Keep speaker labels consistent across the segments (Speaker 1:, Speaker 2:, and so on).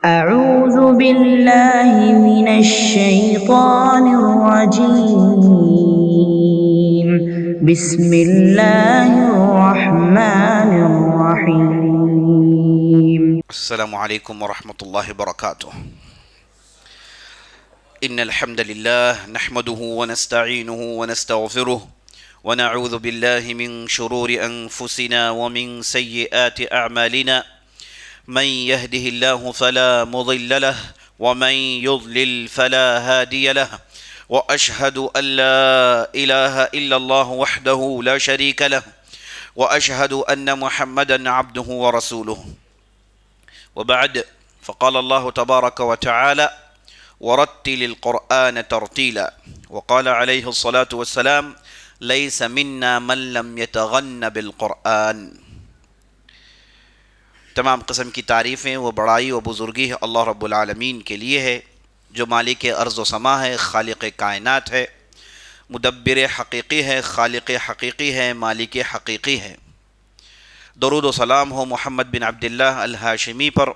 Speaker 1: أعوذ بالله من الشيطان الرجيم بسم الله الرحمن الرحيم
Speaker 2: السلام عليكم ورحمة الله وبركاته. إن الحمد لله نحمده ونستعينه ونستغفره ونعوذ بالله من شرور أنفسنا ومن سيئات أعمالنا. من يهده الله فلا مضل له ومن يضلل فلا هادي له، وأشهد أن لا إله إلا الله وحده لا شريك له، وأشهد أن محمدا عبده ورسوله. وبعد، فقال الله تبارك وتعالى: ورتل القرآن ترتيلا. وقال عليه الصلاة والسلام: ليس منا من لم يتغن بالقرآن. تمام قسم کی تعریفیں و بڑائی و بزرگی اللہ رب العالمین کے لیے ہے، جو مالک ارض و سما ہے، خالق کائنات ہے، مدبر حقیقی ہے، خالق حقیقی ہے، مالک حقیقی ہے۔ درود و سلام ہو محمد بن عبداللہ الہاشمی پر،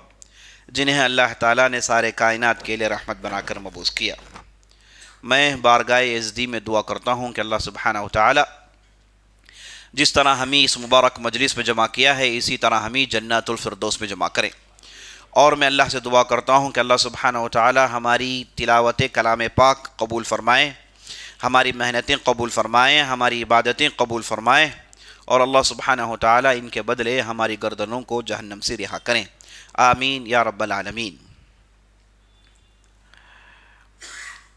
Speaker 2: جنہیں اللہ تعالیٰ نے سارے کائنات کے لیے رحمت بنا کر مبعوث کیا۔ میں بارگاہ عزتی میں دعا کرتا ہوں کہ اللہ سبحانہ و تعالیٰ جس طرح ہمیں اس مبارک مجلس میں جمع کیا ہے، اسی طرح ہمیں جنات الفردوس میں جمع کریں۔ اور میں اللہ سے دعا کرتا ہوں کہ اللہ سبحانہ و تعالیٰ ہماری تلاوت کلام پاک قبول فرمائیں، ہماری محنتیں قبول فرمائیں، ہماری عبادتیں قبول فرمائیں، اور اللہ سبحانہ و تعالیٰ ان کے بدلے ہماری گردنوں کو جہنم سے رہا کریں، آمین یا رب العالمین۔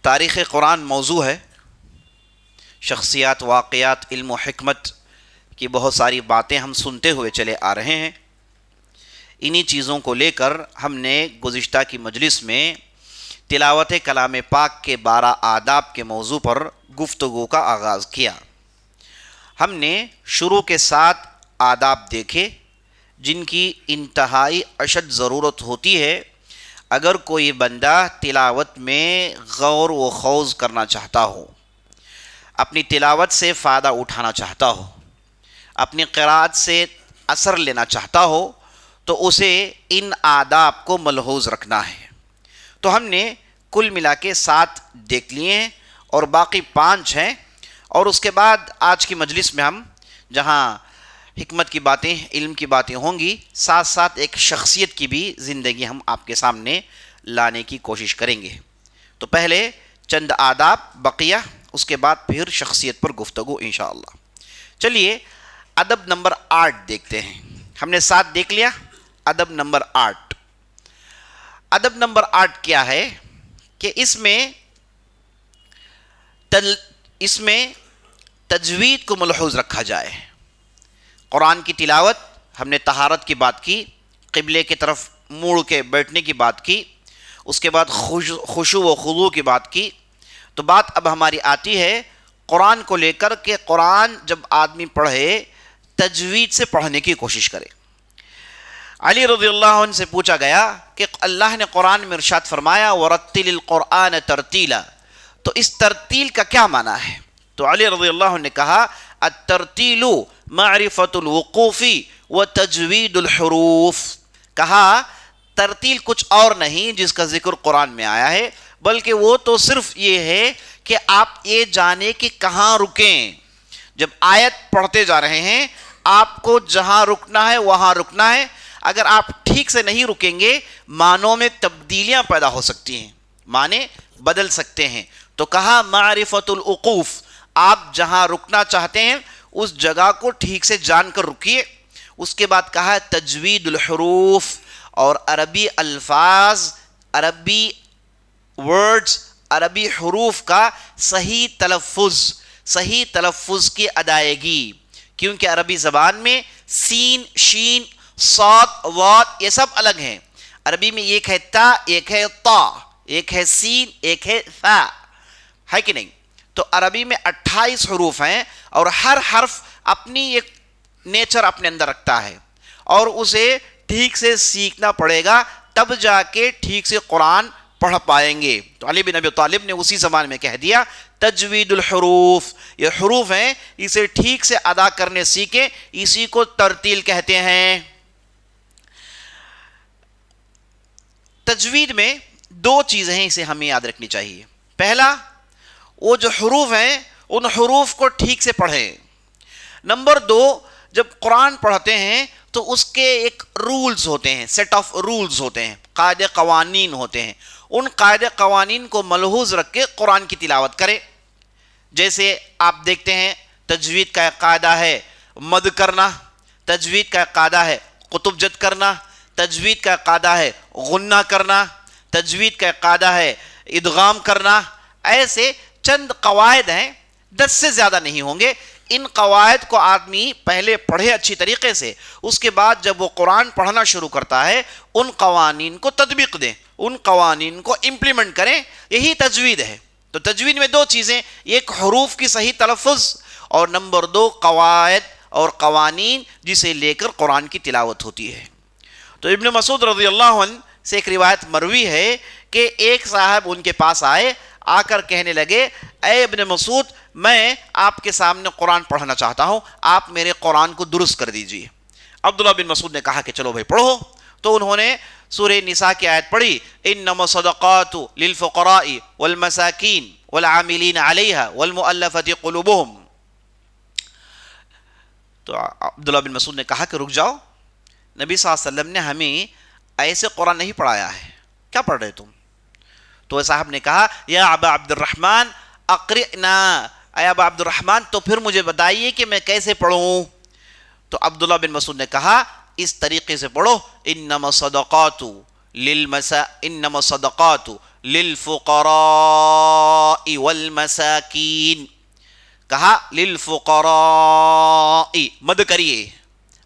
Speaker 2: تاریخ قرآن موضوع ہے، شخصیات، واقعات، علم و حکمت کی بہت ساری باتیں ہم سنتے ہوئے چلے آ رہے ہیں۔ انہی چیزوں کو لے کر ہم نے گزشتہ کی مجلس میں تلاوت کلام پاک کے 12 آداب کے موضوع پر گفتگو کا آغاز کیا۔ ہم نے شروع کے 7 آداب دیکھے جن کی انتہائی اشد ضرورت ہوتی ہے اگر کوئی بندہ تلاوت میں غور و خوض کرنا چاہتا ہو، اپنی تلاوت سے فائدہ اٹھانا چاہتا ہو، اپنی قرأت سے اثر لینا چاہتا ہو، تو اسے ان آداب کو ملحوظ رکھنا ہے۔ تو ہم نے کل ملا کے 7 دیکھ لیے ہیں اور باقی 5 ہیں، اور اس کے بعد آج کی مجلس میں ہم جہاں حکمت کی باتیں، علم کی باتیں ہوں گی، ساتھ ساتھ ایک شخصیت کی بھی زندگی ہم آپ کے سامنے لانے کی کوشش کریں گے۔ تو پہلے چند آداب، بقیہ اس کے بعد پھر شخصیت پر گفتگو انشاءاللہ۔ چلیے ادب نمبر 8 دیکھتے ہیں۔ ہم نے 7 دیکھ لیا، ادب نمبر 8۔ ادب نمبر 8 کیا ہے کہ اس میں تجوید کو ملحوظ رکھا جائے۔ قرآن کی تلاوت، ہم نے طہارت کی بات کی، قبلے کی طرف موڑ کے بیٹھنے کی بات کی، اس کے بعد خشوع و خضوع کی بات کی۔ تو بات اب ہماری آتی ہے قرآن کو لے کر کہ قرآن جب آدمی پڑھے تجوید سے پڑھنے کی کوشش کرے۔ علی رضی اللہ عنہ سے پوچھا گیا کہ اللہ نے قرآن میں ارشاد فرمایا وَرَتِّلِ الْقُرْآنَ تَرْتِيلًا، تو اس ترتیل کا کیا معنی ہے؟ تو علی رضی اللہ عنہ نے کہا الترتیل معرفت الوقوف وتجوید الحروف، کہا ترتیل کچھ اور نہیں جس کا ذکر قرآن میں آیا ہے، بلکہ وہ تو صرف یہ ہے کہ آپ یہ جانیں کہ کہاں رکیں۔ جب آیت پڑھتے جا رہے ہیں آپ کو جہاں رکنا ہے وہاں رکنا ہے۔ اگر آپ ٹھیک سے نہیں رکیں گے معنوں میں تبدیلیاں پیدا ہو سکتی ہیں، معنی بدل سکتے ہیں۔ تو کہا معرفت الوقوف، آپ جہاں رکنا چاہتے ہیں اس جگہ کو ٹھیک سے جان کر رکیے۔ اس کے بعد کہا تجوید الحروف، اور عربی الفاظ، عربی ورڈز، عربی حروف کا صحیح تلفظ کی ادائیگی، کیونکہ عربی زبان میں سین، شین، صاد، واد یہ سب الگ ہیں۔ عربی میں ایک ہے تا، ایک ہے طا، ایک ہے سین، ایک ہے ثا، ہے کہ نہیں؟ تو عربی میں 28 حروف ہیں اور ہر حرف اپنی ایک نیچر اپنے اندر رکھتا ہے، اور اسے ٹھیک سے سیکھنا پڑے گا تب جا کے ٹھیک سے قرآن پڑھ پائیں گے۔ تو علی بن ابی طالب نے اسی زبان میں کہہ دیا تجوید الحروف، یہ حروف ہیں، اسے ٹھیک سے ادا کرنے سیکھیں، اسی کو ترتیل کہتے ہیں۔ تجوید میں دو چیزیں ہیں، اسے ہمیں یاد رکھنی چاہیے. پہلا، وہ جو حروف ہیں ان حروف کو ٹھیک سے پڑھیں. نمبر دو، جب قرآن پڑھتے ہیں تو اس کے ایک رولز ہوتے ہیں، سیٹ آف رولز ہوتے ہیں، قاعدے قوانین ہوتے ہیں. ان قاعدے قوانین کو ملحوظ رکھ کے قرآن کی تلاوت کریں. جیسے آپ دیکھتے ہیں تجوید کا ایک قاعدہ ہے مد کرنا، تجوید کا ایک قاعدہ ہے قطب جد کرنا، تجوید کا ایک قاعدہ ہے غنہ کرنا، تجوید کا ایک قاعدہ ہے ادغام کرنا. ایسے چند قواعد ہیں، 10 سے زیادہ نہیں ہوں گے. ان قواعد کو آدمی پہلے پڑھے اچھی طریقے سے، اس کے بعد جب وہ قرآن پڑھنا شروع کرتا ہے ان قوانین کو تطبیق دیں، ان قوانین کو امپلیمنٹ کریں. یہی تجوید ہے. تو تجوید میں دو چیزیں، ایک حروف کی صحیح تلفظ اور نمبر دو قواعد اور قوانین جسے لے کر قرآن کی تلاوت ہوتی ہے. تو ابن مسعود رضی اللہ عنہ سے ایک روایت مروی ہے کہ ایک صاحب ان کے پاس آئے، آ کر کہنے لگے اے ابن مسعود، میں آپ کے سامنے قرآن پڑھنا چاہتا ہوں، آپ میرے قرآن کو درست کر دیجئے. عبداللہ بن مسعود نے کہا کہ چلو بھائی پڑھو. تو انہوں نے سورہ نساء کی آیت پڑھی، انما الصدقات للفقراء والمساکین والعاملین علیہا والمؤلفۃ قلوبہم. تو عبداللہ بن مسعود نے کہا کہ رک جاؤ، نبی صلی اللہ علیہ وسلم نے ہمیں ایسے قرآن نہیں پڑھایا ہے، کیا پڑھ رہے تم؟ تو صاحب نے کہا یا ابا عبد الرحمن اقرئنا، اے ابا عبد الرحمن تو پھر مجھے بتائیے کہ میں کیسے پڑھوں. تو عبداللہ بن مسعود نے کہا اس طریقے سے پڑھو، انما الصدقات للفقراء والمساکین. کہا للفقراء، مد کریے،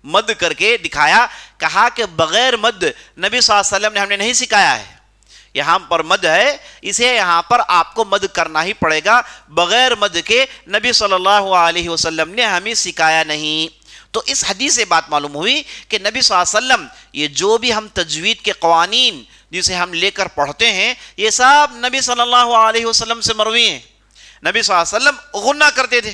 Speaker 2: مد کر کے دکھایا. کہا کہ بغیر مد نبی صلی اللہ علیہ وسلم نے ہم نے نہیں سکھایا ہے. یہاں پر مد ہے، اسے یہاں پر آپ کو مد کرنا ہی پڑے گا. بغیر مد کے نبی صلی اللہ علیہ وسلم نے ہمیں سکھایا نہیں. تو اس حدیث سے بات معلوم ہوئی کہ نبی صلی اللہ علیہ وسلم یہ جو بھی ہم تجوید کے قوانین جسے ہم لے کر پڑھتے ہیں یہ سب نبی صلی اللہ علیہ وسلم سے مروی ہیں. نبی صلی اللہ علیہ وسلم غنہ کرتے تھے،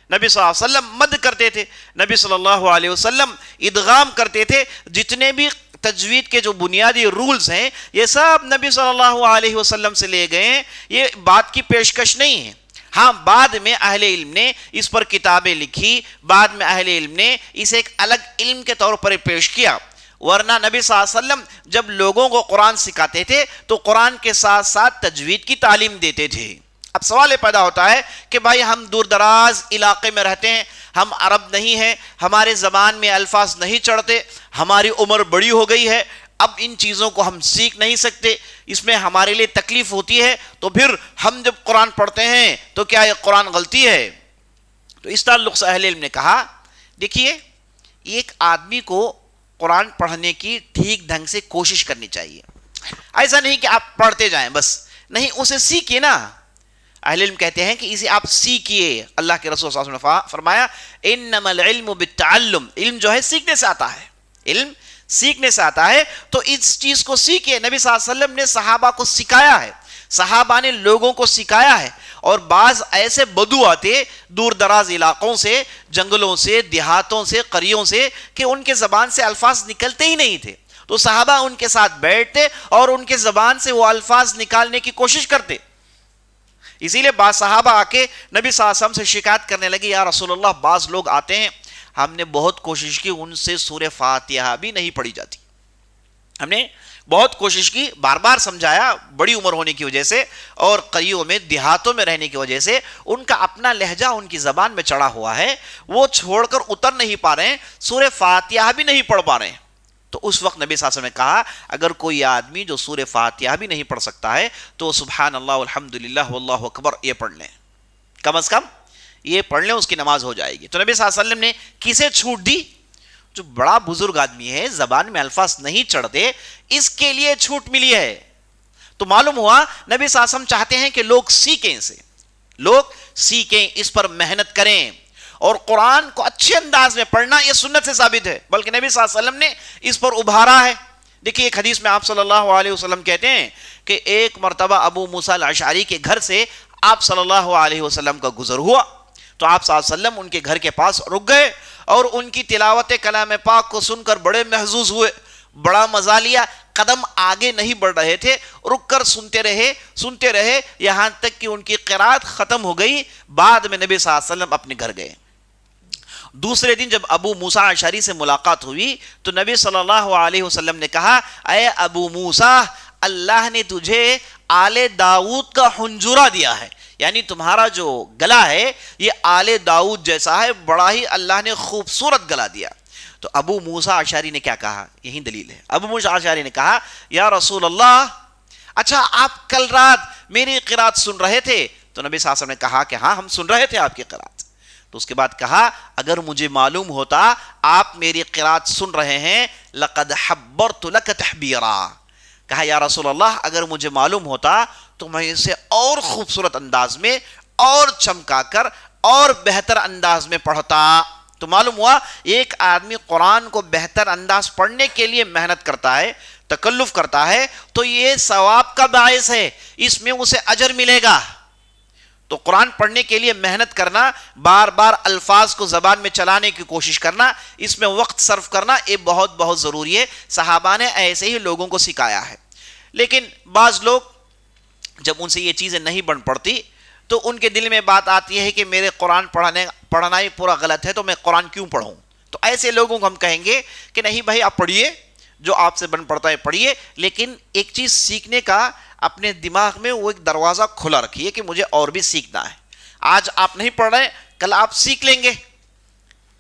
Speaker 2: نبی صلی اللہ علیہ وسلم مد کرتے تھے، نبی صلی اللہ علیہ وسلم ادغام کرتے تھے. جتنے بھی تجوید کے جو بنیادی رولز ہیں یہ سب نبی صلی اللہ علیہ وسلم سے لے گئے ہیں. یہ بات کی پیشکش نہیں ہے. ہاں بعد میں اہل علم نے اس پر کتابیں لکھی، بعد میں اہل علم نے اسے ایک الگ علم کے طور پر پیش کیا. ورنہ نبی صلی اللہ علیہ وسلم جب لوگوں کو قرآن سکھاتے تھے تو قرآن کے ساتھ ساتھ تجوید کی تعلیم دیتے تھے. اب سوال یہ پیدا ہوتا ہے کہ بھائی ہم دور دراز علاقے میں رہتے ہیں، ہم عرب نہیں ہیں، ہمارے زبان میں الفاظ نہیں چڑھتے، ہماری عمر بڑی ہو گئی ہے، اب ان چیزوں کو ہم سیکھ نہیں سکتے، اس میں ہمارے لیے تکلیف ہوتی ہے، تو پھر ہم جب قرآن پڑھتے ہیں تو کیا یہ قرآن غلطی ہے؟ تو اس تعلق سے اہل علم نے کہا دیکھیے ایک آدمی کو قرآن پڑھنے کی ٹھیک ڈھنگ سے کوشش کرنی چاہیے. ایسا نہیں کہ آپ پڑھتے جائیں بس، نہیں، اسے سیکھیے نا. اہل علم کہتے ہیں کہ اسے آپ سیکھیے. اللہ کے رسول صلی اللہ علیہ وسلم نے فرمایا انما العلم بالتعلم، علم جو ہے سیکھنے سے آتا ہے، علم سیکھنے سے آتا ہے. تو اس چیز کو سیکھیے. نبی صلی اللہ علیہ وسلم نے صحابہ کو سکھایا ہے، صحابہ نے لوگوں کو سکھایا ہے. اور بعض ایسے بدو آتے دور دراز علاقوں سے، جنگلوں سے، دیہاتوں سے، قریوں سے، کہ ان کے زبان سے الفاظ نکلتے ہی نہیں تھے. تو صحابہ ان کے ساتھ بیٹھتے اور ان کے زبان سے وہ الفاظ نکالنے کی کوشش کرتے. اسی لیے بعض صحابہ آ کے نبی صلی اللہ علیہ وسلم سے شکایت کرنے لگے یا رسول اللہ بعض لوگ آتے ہیں، ہم نے بہت کوشش کی، ان سے سورہ فاتحہ بھی نہیں پڑھی جاتی. ہم نے بہت کوشش کی، بار بار سمجھایا، بڑی عمر ہونے کی وجہ سے اور قریوں میں دیہاتوں میں رہنے کی وجہ سے ان کا اپنا لہجہ ان کی زبان میں چڑھا ہوا ہے، وہ چھوڑ کر اتر نہیں پا رہے ہیں، سورہ فاتحہ بھی نہیں پڑھ پا رہے ہیں. تو اس وقت نبی صلی اللہ علیہ وسلم نے کہا اگر کوئی آدمی جو سورہ فاتحہ بھی نہیں پڑھ سکتا ہے تو سبحان اللہ والحمدللہ واللہ اکبر یہ پڑھ لیں، کم از کم یہ پڑھ لیں، اس کی نماز ہو جائے گی. تو نبی صلی اللہ علیہ وسلم نے کسے چھوٹ دی؟ جو بڑا بزرگ آدمی ہے، زبان میں الفاظ نہیں چڑھتے، اس کے لیے چھوٹ ملی ہے. تو معلوم ہوا نبی صلی اللہ علیہ وسلم چاہتے ہیں کہ لوگ سیکھیں، اسے لوگ سیکھیں، اس پر محنت کریں. اور قرآن کو اچھے انداز میں پڑھنا یہ سنت سے ثابت ہے، بلکہ نبی صلی اللہ علیہ وسلم نے اس پر ابھارا ہے. دیکھیے ایک حدیث میں آپ صلی اللہ علیہ وسلم کہتے ہیں کہ ایک مرتبہ ابو موسیٰ الاشعری کے گھر سے آپ صلی اللہ علیہ وسلم کا گزر ہوا. تو آپ صلی اللہ علیہ وسلم ان کے گھر کے پاس رک گئے اور ان کی تلاوت کلام پاک کو سن کر بڑے محظوظ ہوئے، بڑا مزہ لیا, قدم آگے نہیں بڑھ رہے تھے, رک کر سنتے رہے یہاں تک کہ ان کی قرات ختم ہو گئی. بعد میں نبی صلی اللہ علیہ وسلم اپنے گھر گئے. دوسرے دن جب ابو موسیٰ اشعری سے ملاقات ہوئی تو نبی صلی اللہ علیہ وسلم نے کہا, اے ابو موسیٰ, اللہ نے تجھے آل داؤد کا حنجرہ دیا ہے, یعنی تمہارا جو گلا ہے یہ آل داؤد جیسا ہے, بڑا ہی اللہ نے خوبصورت گلا دیا. تو ابو موسیٰ اشعری نے کیا کہا, یہی دلیل ہے. ابو موسیٰ اشعری نے کہا, یا رسول اللہ, اچھا آپ کل رات میری قرات سن رہے تھے؟ تو نبی صلی اللہ علیہ وسلم نے کہا کہ ہاں ہم سن رہے تھے آپ کی قرات. تو اس کے بعد کہا, اگر مجھے معلوم ہوتا آپ میری قرات سن رہے ہیں لقد حبرت لک تحبیرا. کہا یا رسول اللہ, اگر مجھے معلوم ہوتا تو میں اسے اور خوبصورت انداز میں اور چمکا کر اور بہتر انداز میں پڑھتا. تو معلوم ہوا ایک آدمی قرآن کو بہتر انداز پڑھنے کے لیے محنت کرتا ہے, تکلف کرتا ہے, تو یہ ثواب کا باعث ہے, اس میں اسے اجر ملے گا. تو قرآن پڑھنے کے لیے محنت کرنا, بار بار الفاظ کو زبان میں چلانے کی کوشش کرنا, اس میں وقت صرف کرنا, یہ بہت بہت ضروری ہے. صحابہ نے ایسے ہی لوگوں کو سکھایا ہے. لیکن بعض لوگ جب ان سے یہ چیزیں نہیں بن پڑتی تو ان کے دل میں بات آتی ہے کہ میرے قرآن پڑھنا ہی پورا غلط ہے, تو میں قرآن کیوں پڑھوں. تو ایسے لوگوں کو ہم کہیں گے کہ نہیں بھائی, آپ پڑھیے, جو آپ سے بن پڑتا ہے پڑھیے, لیکن ایک چیز سیکھنے کا اپنے دماغ میں وہ ایک دروازہ کھلا رکھیے کہ مجھے اور بھی سیکھنا ہے. آج آپ نہیں پڑھ رہے, کل آپ سیکھ لیں گے,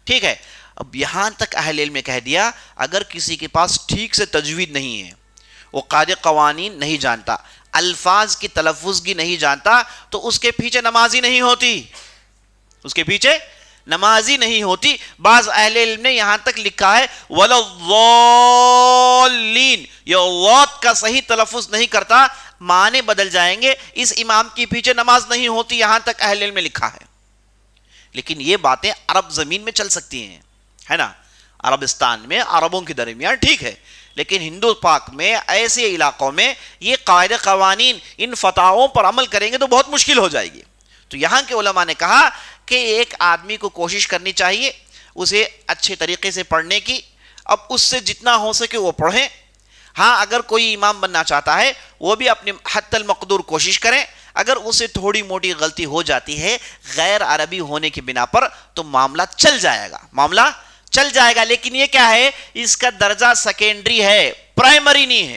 Speaker 2: ٹھیک ہے. اب یہاں تک اہل علم نے کہہ دیا, اگر کسی کے پاس ٹھیک سے تجوید نہیں ہے, وہ قاعدے قوانین نہیں جانتا, الفاظ کی تلفظ نہیں جانتا, تو اس کے پیچھے نمازی نہیں ہوتی, اس کے پیچھے نمازی نہیں ہوتی. بعض اہل علم نے یہاں تک لکھا ہے وَلَا الضَّالِّينَ, یہ وَات کا صحیح تلفظ نہیں کرتا, معنی بدل جائیں گے, اس امام کے پیچھے نماز نہیں ہوتی, یہاں تک اہل علم نے لکھا ہے. لیکن یہ باتیں عرب زمین میں چل سکتی ہیں, ہے نا, عربستان میں عربوں کے درمیان ٹھیک ہے, لیکن ہندو پاک میں ایسے علاقوں میں یہ قاعدے قوانین ان فتاووں پر عمل کریں گے تو بہت مشکل ہو جائے گی. تو یہاں کے علماء نے کہا کہ ایک آدمی کو کوشش کرنی چاہیے اسے اچھے طریقے سے پڑھنے کی. اب اس سے جتنا ہو سکے وہ پڑھیں. ہاں, اگر کوئی امام بننا چاہتا ہے وہ بھی اپنے حد المقدور کوشش کریں. اگر اسے تھوڑی موٹی غلطی ہو جاتی ہے غیر عربی ہونے کی بنا پر تو معاملہ چل جائے گا, لیکن یہ کیا ہے, اس کا درجہ سیکنڈری ہے, پرائمری نہیں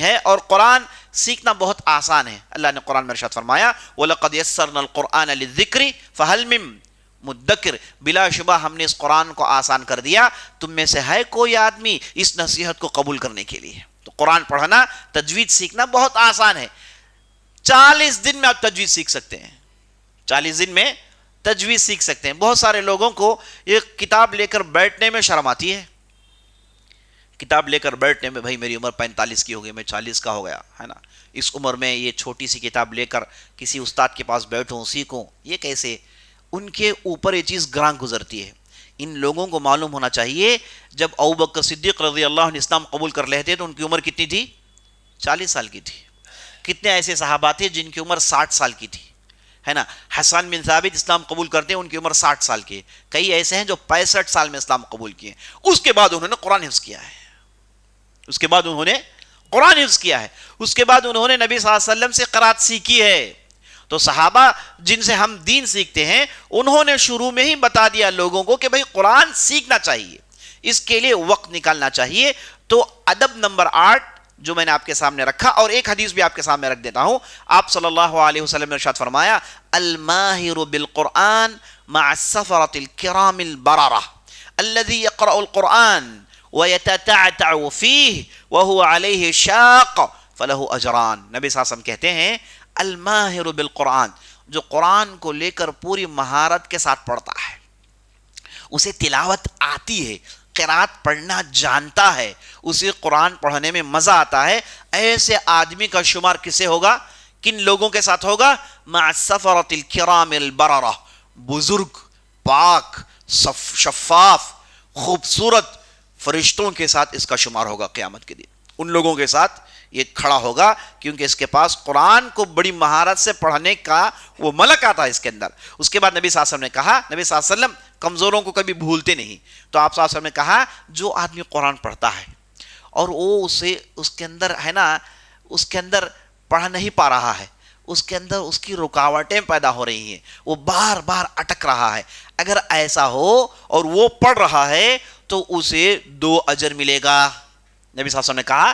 Speaker 2: ہے. اور قرآن سیکھنا بہت آسان ہے. اللہ نے قرآن میں ارشاد فرمایا وَلَقَدْ يَسَّرْنَا الْقُرْآنَ لِلذِّكْرِ فَهَلْ مِن مُدَّكِرٍ, بلا شبہ ہم نے اس قرآن کو آسان کر دیا, تم میں سے ہے کوئی آدمی اس نصیحت کو قبول کرنے کے لیے. تو قرآن پڑھنا, تجوید سیکھنا بہت آسان ہے. 40 دن میں آپ تجوید سیکھ سکتے ہیں, 40 دن میں تجوید سیکھ سکتے ہیں. بہت سارے لوگوں کو یہ کتاب لے کر بیٹھنے میں شرم آتی ہے, کتاب لے کر بیٹھنے میں, بھائی میری عمر 45 کی ہو گئی, میں 40 کا ہو گیا, ہے نا, اس عمر میں یہ چھوٹی سی کتاب لے کر کسی استاد کے پاس بیٹھوں سیکھوں, یہ کیسے. ان کے اوپر یہ چیز گراں گزرتی ہے. ان لوگوں کو معلوم ہونا چاہیے جب ابوبکر صدیق رضی اللہ عنہ اسلام قبول کر لیتے تو ان کی عمر کتنی تھی, 40 سال کی تھی. کتنے ایسے صحابہ تھے جن کی عمر 60 سال کی تھی, ہے نا. حسان بن ثابت اسلام قبول کرتے ہیں, ان کی عمر 60 سال کی. کئی ایسے ہیں جو 65 سال میں اسلام قبول کیے. اس کے بعد انہوں نے قرآن حفظ کیا ہے, اس کے بعد انہوں نے نبی صلی اللہ علیہ وسلم سے قرات سیکھی ہے. تو صحابہ جن سے ہم دین سیکھتے ہیں انہوں نے شروع میں ہی بتا دیا لوگوں کو کہ بھئی قرآن سیکھنا چاہیے, اس کے لیے وقت نکالنا چاہیے. تو ادب نمبر 8 جو میں نے آپ کے سامنے رکھا, اور ایک حدیث بھی آپ کے سامنے رکھ دیتا ہوں. آپ صلی اللہ علیہ وسلم نے ارشاد فرمایا الماہر بالقرآن مع السفرة الكرام البررة الذي يقرأ القرآن ويتتعتع فيه وهو عليه شاق فله أجران. نبی صلی اللہ علیہ وسلم کہتے ہیں الماہر بالقرآن, جو قرآن کو لے کر پوری مہارت کے ساتھ پڑھتا ہے, اسے تلاوت آتی ہے, قرات پڑھنا جانتا ہے, اسے قرآن پڑھنے میں مزہ آتا ہے, ایسے آدمی کا شمار کسے ہوگا, کن لوگوں کے ساتھ ہوگا, مع السفرة الكرام البررة, بزرگ, پاک, شفاف, خوبصورت فرشتوں کے ساتھ اس کا شمار ہوگا قیامت کے دن. ان لوگوں کے ساتھ یہ کھڑا ہوگا کیونکہ اس کے پاس قرآن کو بڑی مہارت سے پڑھنے کا وہ ملک آتا ہے اس کے اندر۔ اس کے بعد نبی صلی اللہ علیہ وسلم نے کہا، نبی صلی اللہ علیہ وسلم کمزوروں کو کبھی بھولتے نہیں، تو آپ صلی اللہ علیہ وسلم نے کہا جو آدمی قرآن پڑھتا ہے اور وہ اس کے اندر ہے نا، اس کے اندر پڑھ نہیں پا رہا ہے، اس کے اندر اس کی رکاوٹیں پیدا ہو رہی ہیں، وہ بار بار اٹک رہا ہے، اگر ایسا ہو اور وہ پڑھ رہا ہے تو اسے 2 اجر ملے گا۔ نبی صلی اللہ علیہ وسلم نے کہا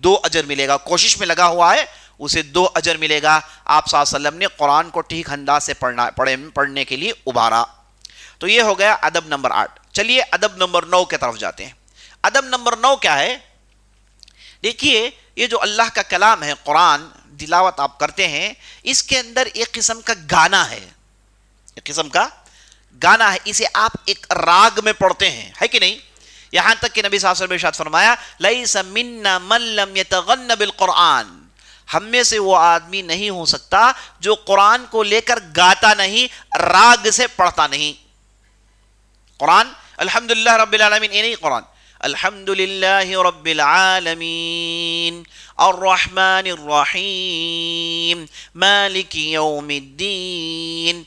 Speaker 2: 2 اجر ملے گا، کوشش میں لگا ہوا ہے اسے 2 اجر ملے گا۔ آپ صلی اللہ علیہ وسلم نے قرآن کو ٹھیک انداز سے پڑھنے کے لیے ابھارا۔ تو یہ ہو گیا ادب نمبر 8۔ چلیے ادب نمبر 9 کی طرف جاتے ہیں۔ ادب نمبر 9 کیا ہے؟ دیکھیے یہ جو اللہ کا کلام ہے، قرآن تلاوت آپ کرتے ہیں، اس کے اندر ایک قسم کا گانا ہے، ایک قسم کا گانا ہے، اسے آپ ایک راگ میں پڑھتے ہیں، ہے کہ نہیں؟ یہاں تک کہ نبی صلی اللہ علیہ وسلم نے ارشاد فرمایا لیس منا من لم یتغن بالقرآن، ہم میں سے وہ آدمی نہیں ہو سکتا جو قرآن کو لے کر گاتا نہیں، راگ سے پڑھتا نہیں۔ قرآن الحمدللہ رب العالمین، یہ نہیں قرآن الحمدللہ رب العالمین الرحمن الرحیم مالک یوم الدین،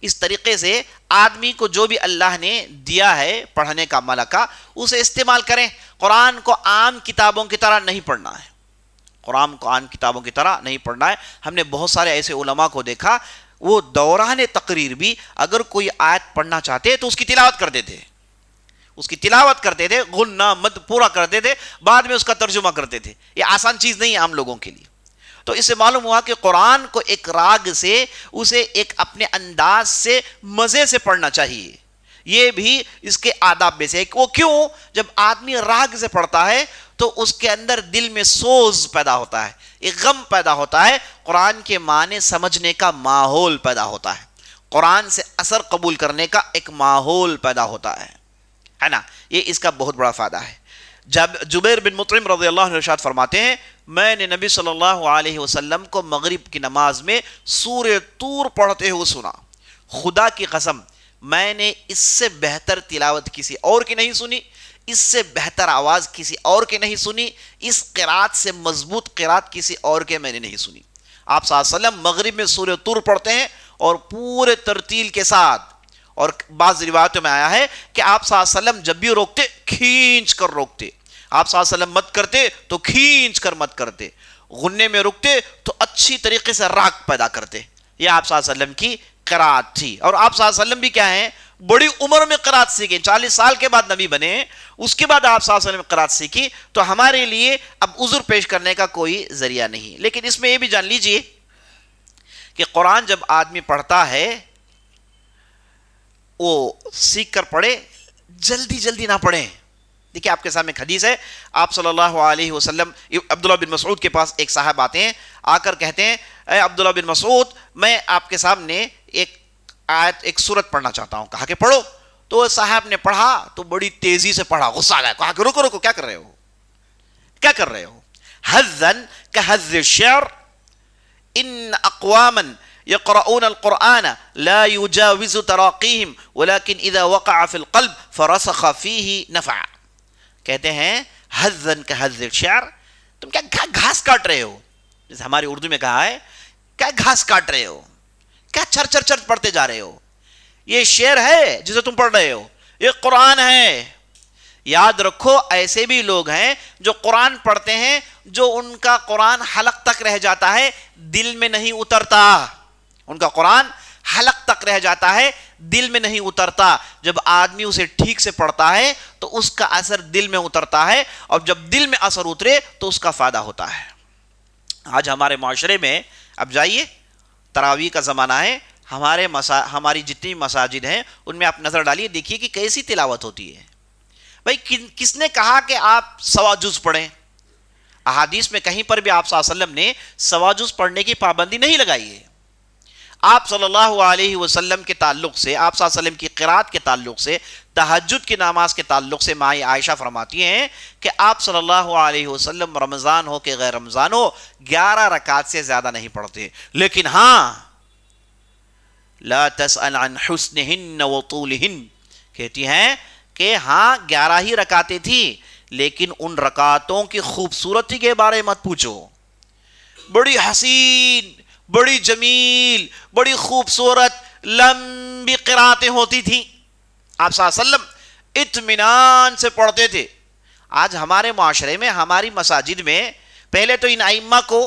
Speaker 2: اس طریقے سے آدمی کو جو بھی اللہ نے دیا ہے پڑھنے کا ملکہ اسے استعمال کریں۔ قرآن کو عام کتابوں کی طرح نہیں پڑھنا ہے، قرآن کو عام کتابوں کی طرح نہیں پڑھنا ہے۔ ہم نے بہت سارے ایسے علماء کو دیکھا، وہ دوران تقریر بھی اگر کوئی آیت پڑھنا چاہتے تو اس کی تلاوت کرتے تھے، اس کی تلاوت کرتے تھے، غنہ مد پورا کرتے تھے، بعد میں اس کا ترجمہ کرتے تھے۔ یہ آسان چیز نہیں ہے عام لوگوں کے لیے۔ تو اس سے معلوم ہوا کہ قرآن کو ایک راگ سے، اسے ایک اپنے انداز سے مزے سے پڑھنا چاہیے، یہ بھی اس کے آداب میں سے ہے۔ وہ کیوں؟ جب آدمی راگ سے پڑھتا ہے تو اس کے اندر دل میں سوز پیدا ہوتا ہے، ایک غم پیدا ہوتا ہے، قرآن کے معنی سمجھنے کا ماحول پیدا ہوتا ہے، قرآن سے اثر قبول کرنے کا ایک ماحول پیدا ہوتا ہے نا، یہ اس کا بہت بڑا فائدہ ہے۔ جب جبیر بن مطعم رضی اللہ عنہ ارشاد فرماتے ہیں میں نے نبی صلی اللہ علیہ وسلم کو مغرب کی نماز میں سورہ طور پڑھتے ہوئے سنا، خدا کی قسم میں نے اس سے بہتر تلاوت کسی اور کی نہیں سنی، اس سے بہتر آواز کسی اور کی نہیں سنی، اس قرات سے مضبوط قرات کسی اور کے میں نے نہیں سنی۔ آپ صلی اللہ علیہ وسلم مغرب میں سورہ طور پڑھتے ہیں اور پورے ترتیل کے ساتھ، اور بعض روایتوں میں آیا ہے کہ آپ صلی اللہ علیہ وسلم جب بھی روکتے کھینچ کر روکتے، آپ صلی اللہ علیہ وسلم مت کرتے تو کھینچ کر مت کرتے، غنے میں رکتے تو اچھی طریقے سے راگ پیدا کرتے۔ یہ آپ صلی اللہ علیہ وسلم کی قرات تھی۔ اور آپ صلی اللہ علیہ وسلم بھی کیا ہیں، بڑی عمر میں قرات سیکھیں، 40 سال کے بعد نبی بنے، اس کے بعد آپ صلی اللہ علیہ وسلم قرات سیکھی، تو ہمارے لیے اب عذر پیش کرنے کا کوئی ذریعہ نہیں۔ لیکن اس میں یہ بھی جان لیجئے کہ قرآن جب آدمی پڑھتا ہے وہ سیکھ کر پڑھے، جلدی جلدی نہ پڑھیں۔ دیکھیں آپ کے سامنے ایک حدیث ہے، آپ صلی اللہ علیہ وسلم، عبداللہ بن مسعود کے پاس ایک صاحب آتے ہیں، آ کر کہتے ہیں اے عبداللہ بن مسعود میں آپ کے سامنے ایک آیت، ایک سورت پڑھنا چاہتا ہوں۔ کہا کہ پڑھو، تو صاحب نے پڑھا تو بڑی تیزی سے پڑھا، غصہ آ گیا، کہا کہ رکو رکو، کیا کر رہے ہو، کیا کر رہے ہو؟ حزن كحز الشعر ان اقواما يقرؤون القرآن لا يجاوز تراقيهم ولكن اذا وقع في القلب فرسخ فيه نفع۔ کہتے ہیں حزن كحز الشعر، تم کیا گھاس کاٹ رہے ہو، جیسے ہماری اردو میں کہا ہے کیا گھاس کاٹ رہے ہو، کیا چر چر چر پڑھتے جا رہے ہو، یہ شعر ہے جسے تم پڑھ رہے ہو، یہ قرآن ہے۔ یاد رکھو ایسے بھی لوگ ہیں جو قرآن پڑھتے ہیں، جو ان کا قرآن حلق تک رہ جاتا ہے، دل میں نہیں اترتا، ان کا قرآن حلق تک رہ جاتا ہے، دل میں نہیں اترتا۔ جب آدمی اسے ٹھیک سے پڑھتا ہے تو اس کا اثر دل میں اترتا ہے، اور جب دل میں اثر اترے تو اس کا فائدہ ہوتا ہے۔ آج ہمارے معاشرے میں اب جائیے، تراویح کا زمانہ ہے، ہماری جتنی مساجد ہیں ان میں آپ نظر ڈالیے، دیکھیے کہ کیسی تلاوت ہوتی ہے۔ بھائی کس نے کہا کہ آپ سوا جز پڑھیں؟ احادیث میں کہیں پر بھی آپ صلی اللہ علیہ وسلم نے سوا جز پڑھنے کی پابندی نہیں لگائی ہے۔ آپ صلی اللہ علیہ وسلم کے تعلق سے، آپ صلی اللہ علیہ وسلم کی قرات کے تعلق سے، تہجد کی نماز کے تعلق سے ماں عائشہ فرماتی ہیں کہ آپ صلی اللہ علیہ وسلم رمضان ہو کہ غیر رمضان ہو 11 رکعت سے زیادہ نہیں پڑھتے، لیکن ہاں لا تسأل عن حسنہن وطولہن، کہتی ہیں کہ ہاں 11 ہی رکعتیں تھی، لیکن ان رکعتوں کی خوبصورتی کے بارے مت پوچھو. بڑی حسین، بڑی جمیل، بڑی خوبصورت لمبی قراتیں ہوتی تھیں. آپ صلی اللہ علیہ وسلم اطمینان سے پڑھتے تھے. آج ہمارے معاشرے میں، ہماری مساجد میں، پہلے تو ان ائمہ کو،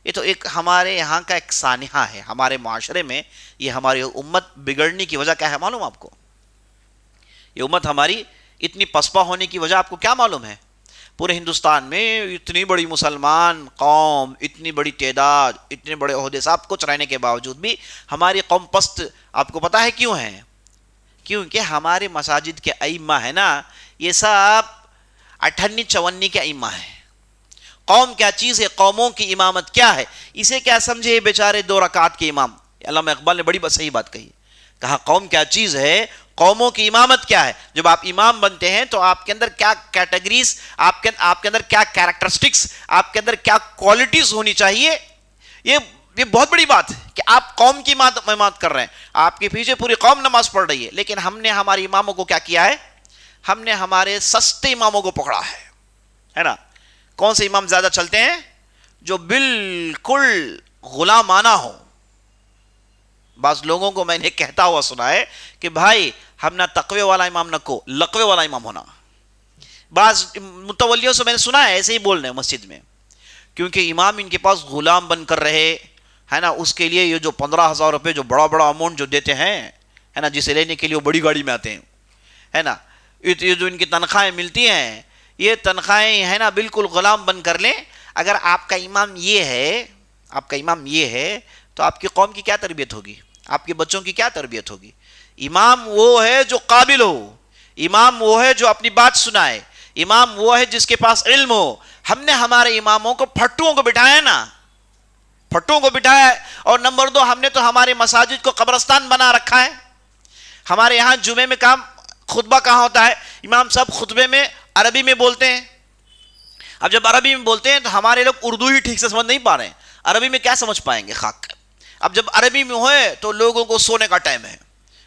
Speaker 2: یہ تو ایک ہمارے یہاں کا ایک سانحہ ہے ہمارے معاشرے میں. یہ ہماری امت بگڑنے کی وجہ کیا ہے معلوم آپ کو؟ یہ امت ہماری اتنی پسپا ہونے کی وجہ آپ کو کیا معلوم ہے؟ پورے ہندوستان میں اتنی بڑی مسلمان قوم، اتنی بڑی تعداد، اتنے بڑے عہدے سب کچھ رہنے کے باوجود بھی ہماری قوم پست. آپ کو پتا ہے کیوں ہے؟ کیونکہ ہمارے مساجد کے ائمہ ہیں نا، یہ سب 58-54 کے ائمہ ہیں. قوم کیا چیز ہے؟ قوموں کی امامت کیا ہے؟ اسے کیا سمجھے بیچارے 2 رکعت کے امام؟ علامہ اقبال نے بڑی صحیح بات کہی. کہا قوم کیا چیز ہے، قوموں کی امامت کیا ہے. جب آپ امام بنتے ہیں تو آپ کے اندر کیا کیٹیگریز، آپ کے اندر کیا کیریکٹرسٹکس، آپ کے اندر کیا کوالٹیز ہونی چاہیے. یہ بہت بڑی بات ہے کہ آپ قوم کی امامت کر رہے ہیں. آپ کے پیچھے پوری قوم نماز پڑھ رہی ہے، لیکن ہم نے ہمارے اماموں کو کیا کیا ہے؟ ہم نے ہمارے سستے اماموں کو پکڑا ہے نا. کون سے امام زیادہ چلتے ہیں؟ جو بالکل غلامانہ ہو. بعض لوگوں کو میں نے کہتا ہوا سنا ہے کہ بھائی ہم نہ تقوی والا امام نہ کو لقوے والا امام ہونا. بعض متولیوں سے میں نے سنا ہے ایسے ہی بول رہے ہیں مسجد میں، کیونکہ امام ان کے پاس غلام بن کر رہے ہے نا. اس کے لیے یہ جو 15,000 روپے جو بڑا بڑا اماؤنٹ جو دیتے ہیں ہے نا، جسے لینے کے لیے وہ بڑی گاڑی میں آتے ہیں ہے نا، یہ جو ان کی تنخواہیں ملتی ہیں، یہ تنخواہیں ہے نا بالکل غلام بن کر لیں. اگر آپ کا امام یہ ہے، آپ کا امام یہ ہے، تو آپ کی قوم کی کیا تربیت ہوگی؟ آپ کے بچوں کی کیا تربیت ہوگی؟ امام وہ ہے جو قابل ہو، امام وہ ہے جو اپنی بات سنائے، امام وہ ہے جس کے پاس علم ہو. ہم نے ہمارے اماموں کو پھٹوؤں کو بٹھایا نا، پھٹوؤں کو بٹھایا. اور نمبر 2، ہم نے تو ہمارے مساجد کو قبرستان بنا رکھا ہے. ہمارے یہاں جمعے میں خطبہ کہاں ہوتا ہے؟ امام صاحب خطبے میں عربی میں بولتے ہیں. اب جب عربی میں بولتے ہیں تو ہمارے لوگ اردو ہی ٹھیک سے سمجھ نہیں پا رہے ہیں، عربی میں کیا سمجھ پائیں گے خاک. اب جب عربی میں ہوئے تو لوگوں کو سونے کا ٹائم ہے.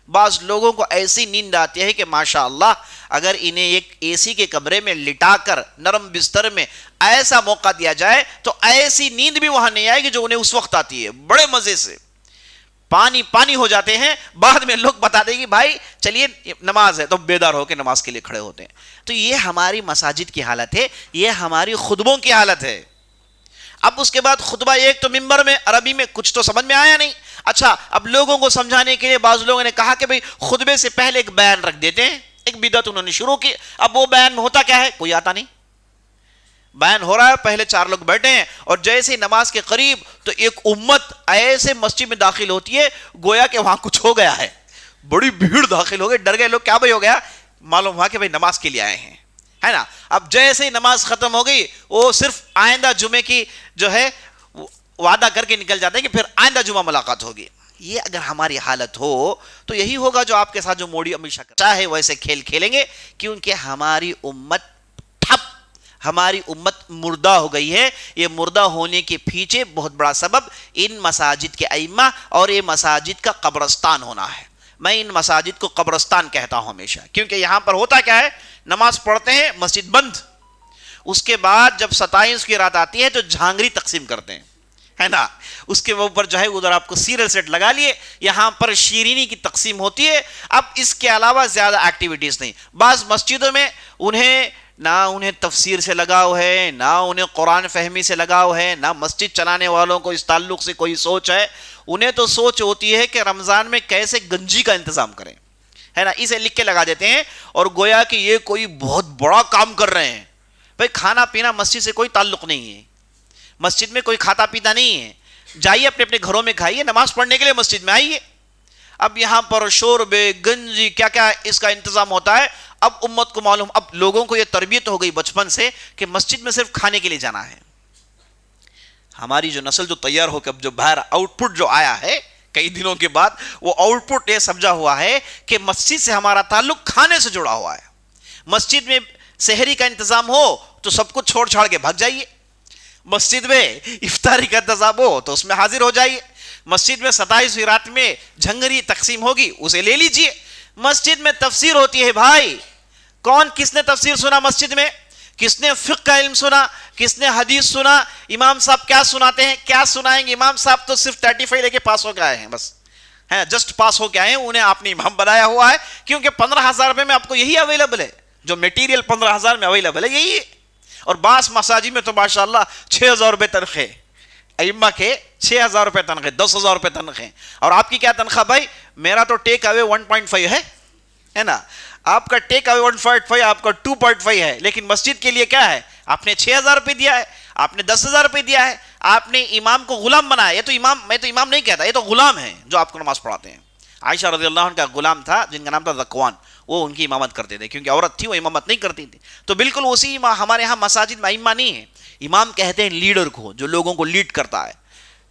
Speaker 2: بعض لوگوں کو ایسی نیند آتی ہے کہ ماشاءاللہ اگر انہیں ایک اے سی کے کمرے میں لٹا کر نرم بستر میں ایسا موقع دیا جائے تو ایسی نیند بھی وہاں نہیں آئے گی جو انہیں اس وقت آتی ہے. بڑے مزے سے پانی ہو جاتے ہیں. بعد میں لوگ بتا دیں گے بھائی چلیے نماز ہے، تو بیدار ہو کے نماز کے لیے کھڑے ہوتے ہیں. تو یہ ہماری مساجد کی حالت ہے، یہ ہماری خطبوں کی حالت ہے. اب اس کے بعد خطبہ ایک تو ممبر میں عربی میں کچھ تو سمجھ میں آیا نہیں. اچھا اب لوگوں کو سمجھانے کے لیے بعض لوگوں نے کہا کہ بھئی خطبے سے پہلے ایک بیان رکھ دیتے ہیں. ایک بدعت انہوں نے شروع کی. اب وہ بیان میں ہوتا کیا ہے؟ کوئی آتا نہیں. بیان ہو رہا ہے، پہلے 4 لوگ بیٹھے ہیں، اور جیسے نماز کے قریب تو ایک امت ایسے مسجد میں داخل ہوتی ہے گویا کہ وہاں کچھ ہو گیا ہے. بڑی بھیڑ داخل ہو گئی، ڈر گئے لوگ، کیا بھئی ہو گیا؟ معلوم ہوا کہ بھئی نماز کے لیے آئے ہیں ہے نا. اب جیسے ہی نماز ختم ہو گئی، وہ صرف آئندہ جمعے کی جو ہے وعدہ کر کے نکل جاتے ہیں کہ پھر آئندہ جمعہ ملاقات ہوگی. یہ اگر ہماری حالت ہو تو یہی ہوگا جو آپ کے ساتھ جو موڑی ہمیشہ چاہے ویسے کھیل کھیلیں گے، کیونکہ ہماری امت ہماری امت مردہ ہو گئی ہے. یہ مردہ ہونے کے پیچھے بہت بڑا سبب ان مساجد کے ائمہ اور یہ مساجد کا قبرستان ہونا ہے. میں ان مساجد کو قبرستان کہتا ہوں ہمیشہ، کیونکہ یہاں پر ہوتا کیا ہے؟ نماز پڑھتے ہیں، مسجد بند. اس کے بعد جب 27 کی رات آتی ہے تو جھانگری تقسیم کرتے ہیں ہے نا. اس کے اوپر جو ہے ادھر آپ کو سیریل سیٹ لگا لیے، یہاں پر شیرینی کی تقسیم ہوتی ہے. اب اس کے علاوہ زیادہ ایکٹیویٹیز نہیں. بعض مسجدوں میں انہیں تفسیر سے لگاؤ ہے، نہ انہیں قرآن فہمی سے لگاؤ ہے، نہ مسجد چلانے والوں کو اس تعلق سے کوئی سوچ ہے. انہیں تو سوچ ہوتی ہے کہ رمضان میں کیسے گنجی کا انتظام کریں ہے نا. اسے لکھ کے لگا دیتے ہیں اور گویا کہ یہ کوئی بہت بڑا کام کر رہے ہیں. بھائی کھانا پینا مسجد سے کوئی تعلق نہیں ہے، مسجد میں کوئی کھاتا پیتا نہیں ہے. جائیے اپنے اپنے گھروں میں کھائیے، نماز پڑھنے کے لیے مسجد میں آئیے. اب یہاں پر شوربے گنجی کیا کیا اس کا انتظام ہوتا ہے. اب امت کو معلوم، اب لوگوں کو یہ تربیت ہو گئی بچپن سے کہ مسجد میں صرف کھانے کے لیے جانا ہے. ہماری جو نسل جو تیار ہو کے اب جو باہر آؤٹ پٹ جو آیا ہے کئی دنوں کے بعد، وہ آؤٹ پٹ یہ سمجھا ہوا ہے کہ مسجد سے ہمارا تعلق کھانے سے جڑا ہوا ہے. مسجد میں سحری کا انتظام ہو تو سب کچھ چھوڑ چھاڑ کے بھاگ جائیے. مسجد میں افطاری کا انتظام ہو تو اس میں حاضر ہو جائیے. مسجد میں 27ویں رات میں جھنگری تقسیم ہوگی، اسے لے لیجئے. مسجد میں تفسیر ہوتی ہے. بھائی کس نے تفسیر سنا مسجد میں؟ کس نے فقہ کا علم سنا, کس نے حدیث سنا, امام صاحب کیا سناتے ہیں, کیا سنائیں گے. امام صاحب تو صرف 35 لے کے پاس ہو کے آئے ہیں, بس ہیں جسٹ پاس ہو کے آئے ہیں, انہیں آپ نے امام بنایا ہوا ہے, کیونکہ 15,000 روپے میں آپ کو یہی اویلیبل ہے, جو میٹیریل 15,000 میں اویلیبل ہے یہی ہے. اور بعض مساجد میں تو ماشاءاللہ 6,000 روپے تنخواہ, ائمہ کے 6,000 روپے تنخواہ, 10,000 روپے تنخواہ. اور آپ کی کیا تنخواہ بھائی؟ میرا تو ٹیک اوے 1.5 ہے نا, آپ کا ٹیک اوے 1.5, آپ کا 2.5 ہے, لیکن مسجد کے لیے کیا ہے؟ آپ نے 6,000 روپے دیا ہے, آپ نے 10,000 روپے دیا ہے, آپ نے امام کو غلام بنایا. یہ تو امام, میں تو امام نہیں کہتا, یہ تو غلام ہیں جو آپ کو نماز پڑھاتے ہیں. عائشہ رضی اللہ عنہ کا غلام تھا جن کا نام تھا ذکوان, وہ ان کی امامت کرتے تھے, کیونکہ عورت تھی وہ امامت نہیں کرتی تھی. تو بالکل اسی ہمارے ہاں مساجد میں ائمہ نہیں ہے, امام کہتے ہیں لیڈر کو, جو لوگوں کو لیڈ کرتا ہے.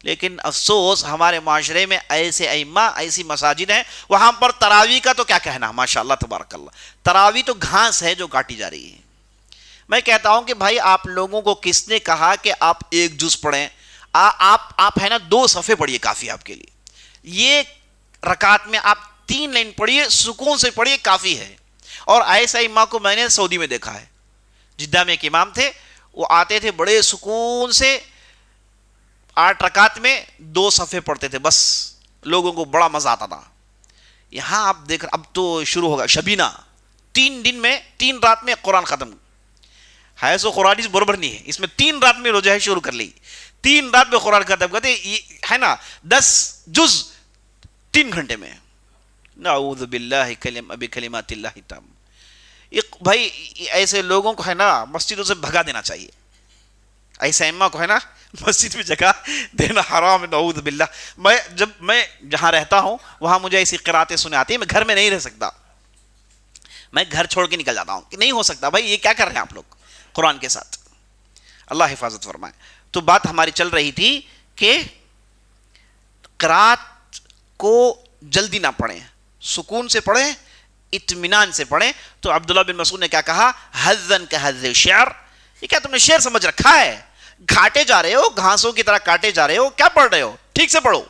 Speaker 2: لیکن افسوس ہمارے معاشرے میں ایسے ائمہ, ایسی مساجد ہیں, وہاں پر تراویح کا تو کیا کہنا, ماشاءاللہ تبارک اللہ, تراویح تو گھاس ہے جو کاٹی جا رہی ہے. میں کہتا ہوں کہ بھائی آپ لوگوں کو کس نے کہا کہ آپ ایک جز پڑھیں؟ آپ ہے نا 2 صفحے پڑھیے کافی آپ کے لیے. یہ رکعت میں آپ 3 لائن پڑھیے, سکون سے پڑھیے, کافی ہے. اور ایسا ائمہ کو میں نے سعودی میں دیکھا ہے, جدہ میں ایک امام تھے, وہ آتے تھے بڑے سکون سے 8 رکعت میں 2 صفحے پڑھتے تھے, بس لوگوں کو بڑا مزہ آتا تھا. یہاں آپ دیکھ, اب تو شروع ہوگا شبینہ, 3 دن میں 3 رات میں قرآن ختم ہے. سو قرآن برابر نہیں ہے, اس میں 3 رات میں روزہ شروع کر لی, 3 رات میں قرآن ختم کرتے ہے نا, 10 جز 3 گھنٹے میں. نعوذ باللہ بکلمات اللہ تام. بھائی ایسے لوگوں کو ہے نا مسجدوں سے بھگا دینا چاہیے, ایسے ائمہ کو ہے نا مسجد میں جگہ دینا حرام. نعوذ باللہ. میں جہاں رہتا ہوں وہاں مجھے ایسی قراتیں سنے آتی ہیں, میں گھر میں نہیں رہ سکتا, میں گھر چھوڑ کے نکل جاتا ہوں کہ نہیں ہو سکتا بھائی, یہ کیا کر رہے ہیں آپ لوگ قرآن کے ساتھ. اللہ حفاظت فرمائے. تو بات ہماری چل رہی تھی کہ قرات کو جلدی نہ پڑھیں, سکون سے پڑھیں, اطمینان سے پڑھیں. تو عبداللہ بن مسعود نے کیا کہا, حزن کا حز شعر. یہ کیا تم نے شعر سمجھ رکھا ہے؟ کاٹے جا رہے ہو, گھاسوں کی طرح کاٹے جا رہے ہو, کیا پڑھ رہے ہو؟ ٹھیک سے پڑھو.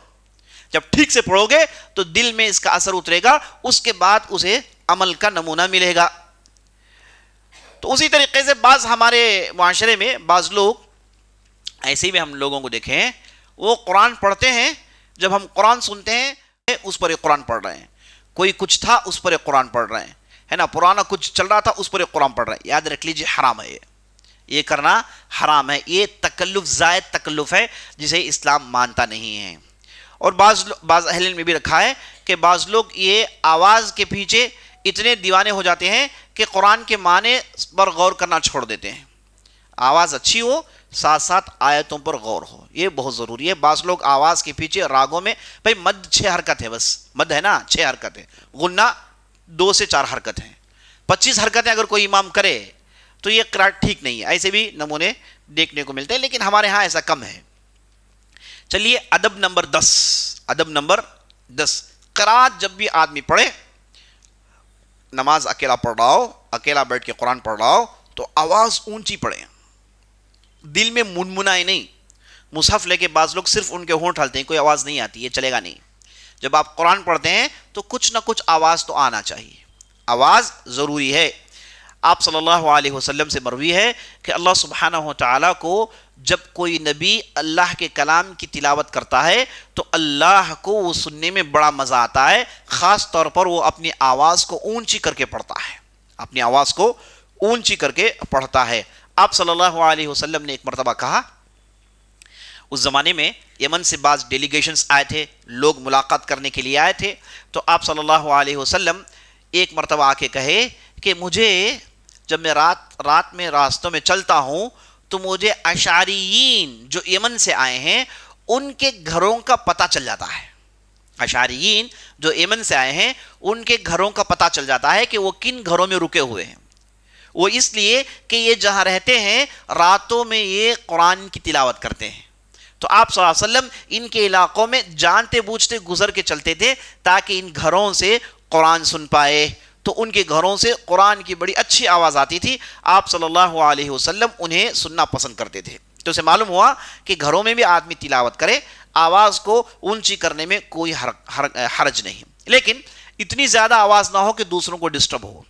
Speaker 2: جب ٹھیک سے پڑھو گے تو دل میں اس کا اثر اترے گا, اس کے بعد اسے عمل کا نمونہ ملے گا. تو اسی طریقے سے بعض ہمارے معاشرے میں بعض لوگ ایسے بھی ہم لوگوں کو دیکھیں ہیں, وہ قرآن پڑھتے ہیں, جب ہم قرآن سنتے ہیں اس پر ایک قرآن پڑھ رہے ہیں, کوئی کچھ تھا اس پر ایک قرآن پڑھ رہے ہیں, ہے نا, پرانا کچھ چل رہا تھا اس پر ایک قرآن پڑھ رہے ہیں. یاد رکھ لیجیے حرام ہے, یہ کرنا حرام ہے, یہ تکلف, زائد تکلف ہے جسے اسلام مانتا نہیں ہے. اور بعض اہل علم میں بھی رکھا ہے کہ بعض لوگ یہ آواز کے پیچھے اتنے دیوانے ہو جاتے ہیں کہ قرآن کے معنی پر غور کرنا چھوڑ دیتے ہیں. آواز اچھی ہو, ساتھ ساتھ آیتوں پر غور ہو, یہ بہت ضروری ہے. بعض لوگ آواز کے پیچھے راگوں میں, بھائی مد 6 حرکت ہے, بس مد ہے نا 6 حرکت ہے, غنہ 2 سے 4 حرکت ہیں, 25 حرکتیں اگر کوئی امام کرے تو یہ قرات ٹھیک نہیں ہے. ایسے بھی نمونے دیکھنے کو ملتے ہیں, لیکن ہمارے ہاں ایسا کم ہے. چلیے ادب نمبر 10, قرات جب بھی آدمی پڑھے, نماز اکیلا پڑھ رہا ہو, اکیلا بیٹھ کے قرآن پڑھ رہا ہو, تو آواز اونچی پڑھیں, دل میں منمنائے نہیں. مصحف لے کے بعض لوگ صرف ان کے ہونٹ ہلتے ہیں, کوئی آواز نہیں آتی, یہ چلے گا نہیں. جب آپ قرآن پڑھتے ہیں تو کچھ نہ کچھ آواز تو آنا چاہیے, آواز ضروری ہے. آپ صلی اللہ علیہ وسلم سے مروی ہے کہ اللہ سبحانہ و تعالیٰ کو جب کوئی نبی اللہ کے کلام کی تلاوت کرتا ہے تو اللہ کو وہ سننے میں بڑا مزہ آتا ہے, خاص طور پر وہ اپنی آواز کو اونچی کر کے پڑھتا ہے, اپنی آواز کو اونچی کر کے پڑھتا ہے. آپ صلی اللہ علیہ وسلم نے ایک مرتبہ کہا, اس زمانے میں یمن سے بعض ڈیلیگیشنز آئے تھے, لوگ ملاقات کرنے کے لیے آئے تھے. تو آپ صلی اللہ علیہ وسلم ایک مرتبہ آ کے کہے کہ مجھے جب میں رات میں راستوں میں چلتا ہوں تو مجھے اشعریین جو یمن سے آئے ہیں ان کے گھروں کا پتہ چل جاتا ہے. اشعریین جو یمن سے آئے ہیں ان کے گھروں کا پتہ چل جاتا ہے کہ وہ کن گھروں میں رکے ہوئے ہیں. وہ اس لیے کہ یہ جہاں رہتے ہیں راتوں میں یہ قرآن کی تلاوت کرتے ہیں. تو آپ صلی اللہ علیہ وسلم ان کے علاقوں میں جانتے بوجھتے گزر کے چلتے تھے تاکہ ان گھروں سے قرآن سن پائے. تو ان کے گھروں سے قرآن کی بڑی اچھی آواز آتی تھی, آپ صلی اللہ علیہ وسلم انہیں سننا پسند کرتے تھے. تو اسے معلوم ہوا کہ گھروں میں بھی آدمی تلاوت کرے, آواز کو اونچی کرنے میں کوئی حرج نہیں, لیکن اتنی زیادہ آواز نہ ہو کہ دوسروں کو ڈسٹرب ہو.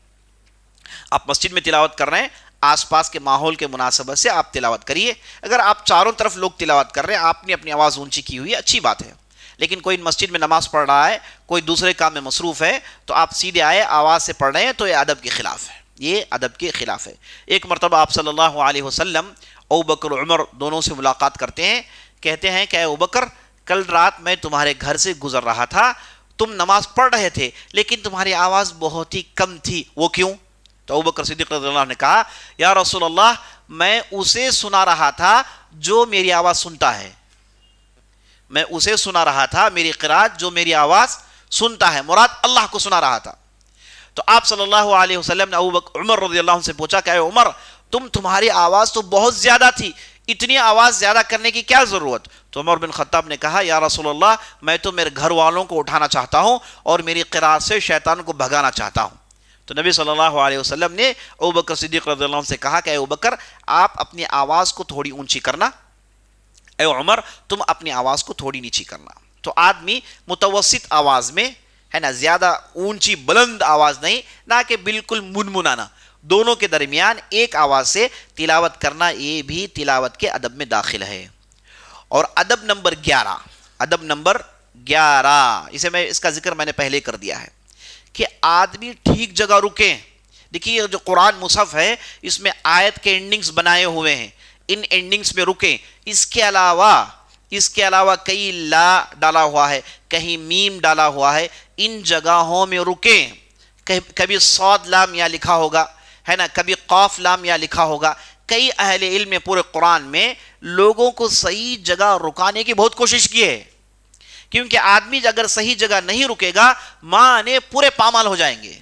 Speaker 2: آپ مسجد میں تلاوت کر رہے ہیں, آس پاس کے ماحول کے مناسبت سے آپ تلاوت کریے. اگر آپ چاروں طرف لوگ تلاوت کر رہے ہیں, آپ نے اپنی آواز اونچی کی ہوئی ہے, اچھی بات ہے, لیکن کوئی مسجد میں نماز پڑھ رہا ہے, کوئی دوسرے کام میں مصروف ہے, تو آپ سیدھے آئے آواز سے پڑھ رہے ہیں, تو یہ ادب کے خلاف ہے, یہ ادب کے خلاف ہے. ایک مرتبہ آپ صلی اللہ علیہ وسلم ابوبکر عمر دونوں سے ملاقات کرتے ہیں, کہتے ہیں کہ اے ابوبکر, کل رات میں تمہارے گھر سے گزر رہا تھا, تم نماز پڑھ رہے تھے لیکن تمہاری آواز بہت ہی کم تھی, وہ کیوں؟ تو ابوبکر صدیق رضی اللہ عنہ نے کہا, یا رسول اللہ, میں اسے سنا رہا تھا جو میری آواز سنتا ہے, میں اسے سنا رہا تھا, میری قرات جو میری آواز سنتا ہے, مراد اللہ کو سنا رہا تھا. تو آپ صلی اللہ علیہ وسلم نے عمر رضی اللہ عنہ سے پوچھا کہ اے عمر, تمہاری آواز تو بہت زیادہ تھی, اتنی آواز زیادہ کرنے کی کیا ضرورت؟ تو عمر بن خطاب نے کہا, یا رسول اللہ, میں تو میرے گھر والوں کو اٹھانا چاہتا ہوں اور میری قرات سے شیطان کو بھگانا چاہتا ہوں. تو نبی صلی اللہ علیہ وسلم نے ابوبکر صدیق رضی اللہ عنہ سے کہا کہ اے ابوبکر, آپ اپنی آواز کو تھوڑی اونچی کرنا, اے عمر تم اپنی آواز کو تھوڑی نیچی کرنا. تو آدمی متوسط آواز میں ہے نا, زیادہ اونچی بلند آواز نہیں, نہ کہ بالکل منمنانا, دونوں کے درمیان ایک آواز سے تلاوت کرنا, یہ بھی تلاوت کے ادب میں داخل ہے. اور ادب نمبر 11, ادب نمبر 11, اسے اس کا ذکر میں نے پہلے کر دیا ہے کہ آدمی ٹھیک جگہ رکیں. دیکھیے جو قرآن مصحف ہے اس میں آیت کے اینڈنگز بنائے ہوئے ہیں, ان اینڈنگز میں رکیں. اس کے علاوہ کئی لا ڈالا ہوا ہے, کہیں میم ڈالا ہوا ہے, ان جگہوں میں رکیں. کبھی صاد لام یا لکھا ہوگا ہے نا, کبھی قاف لام یا لکھا ہوگا. کئی اہل علم نے پورے قرآن میں لوگوں کو صحیح جگہ رکانے کی بہت کوشش کی ہے, کیونکہ آدمی اگر صحیح جگہ نہیں رکے گا معنی پورے پامال ہو جائیں گے.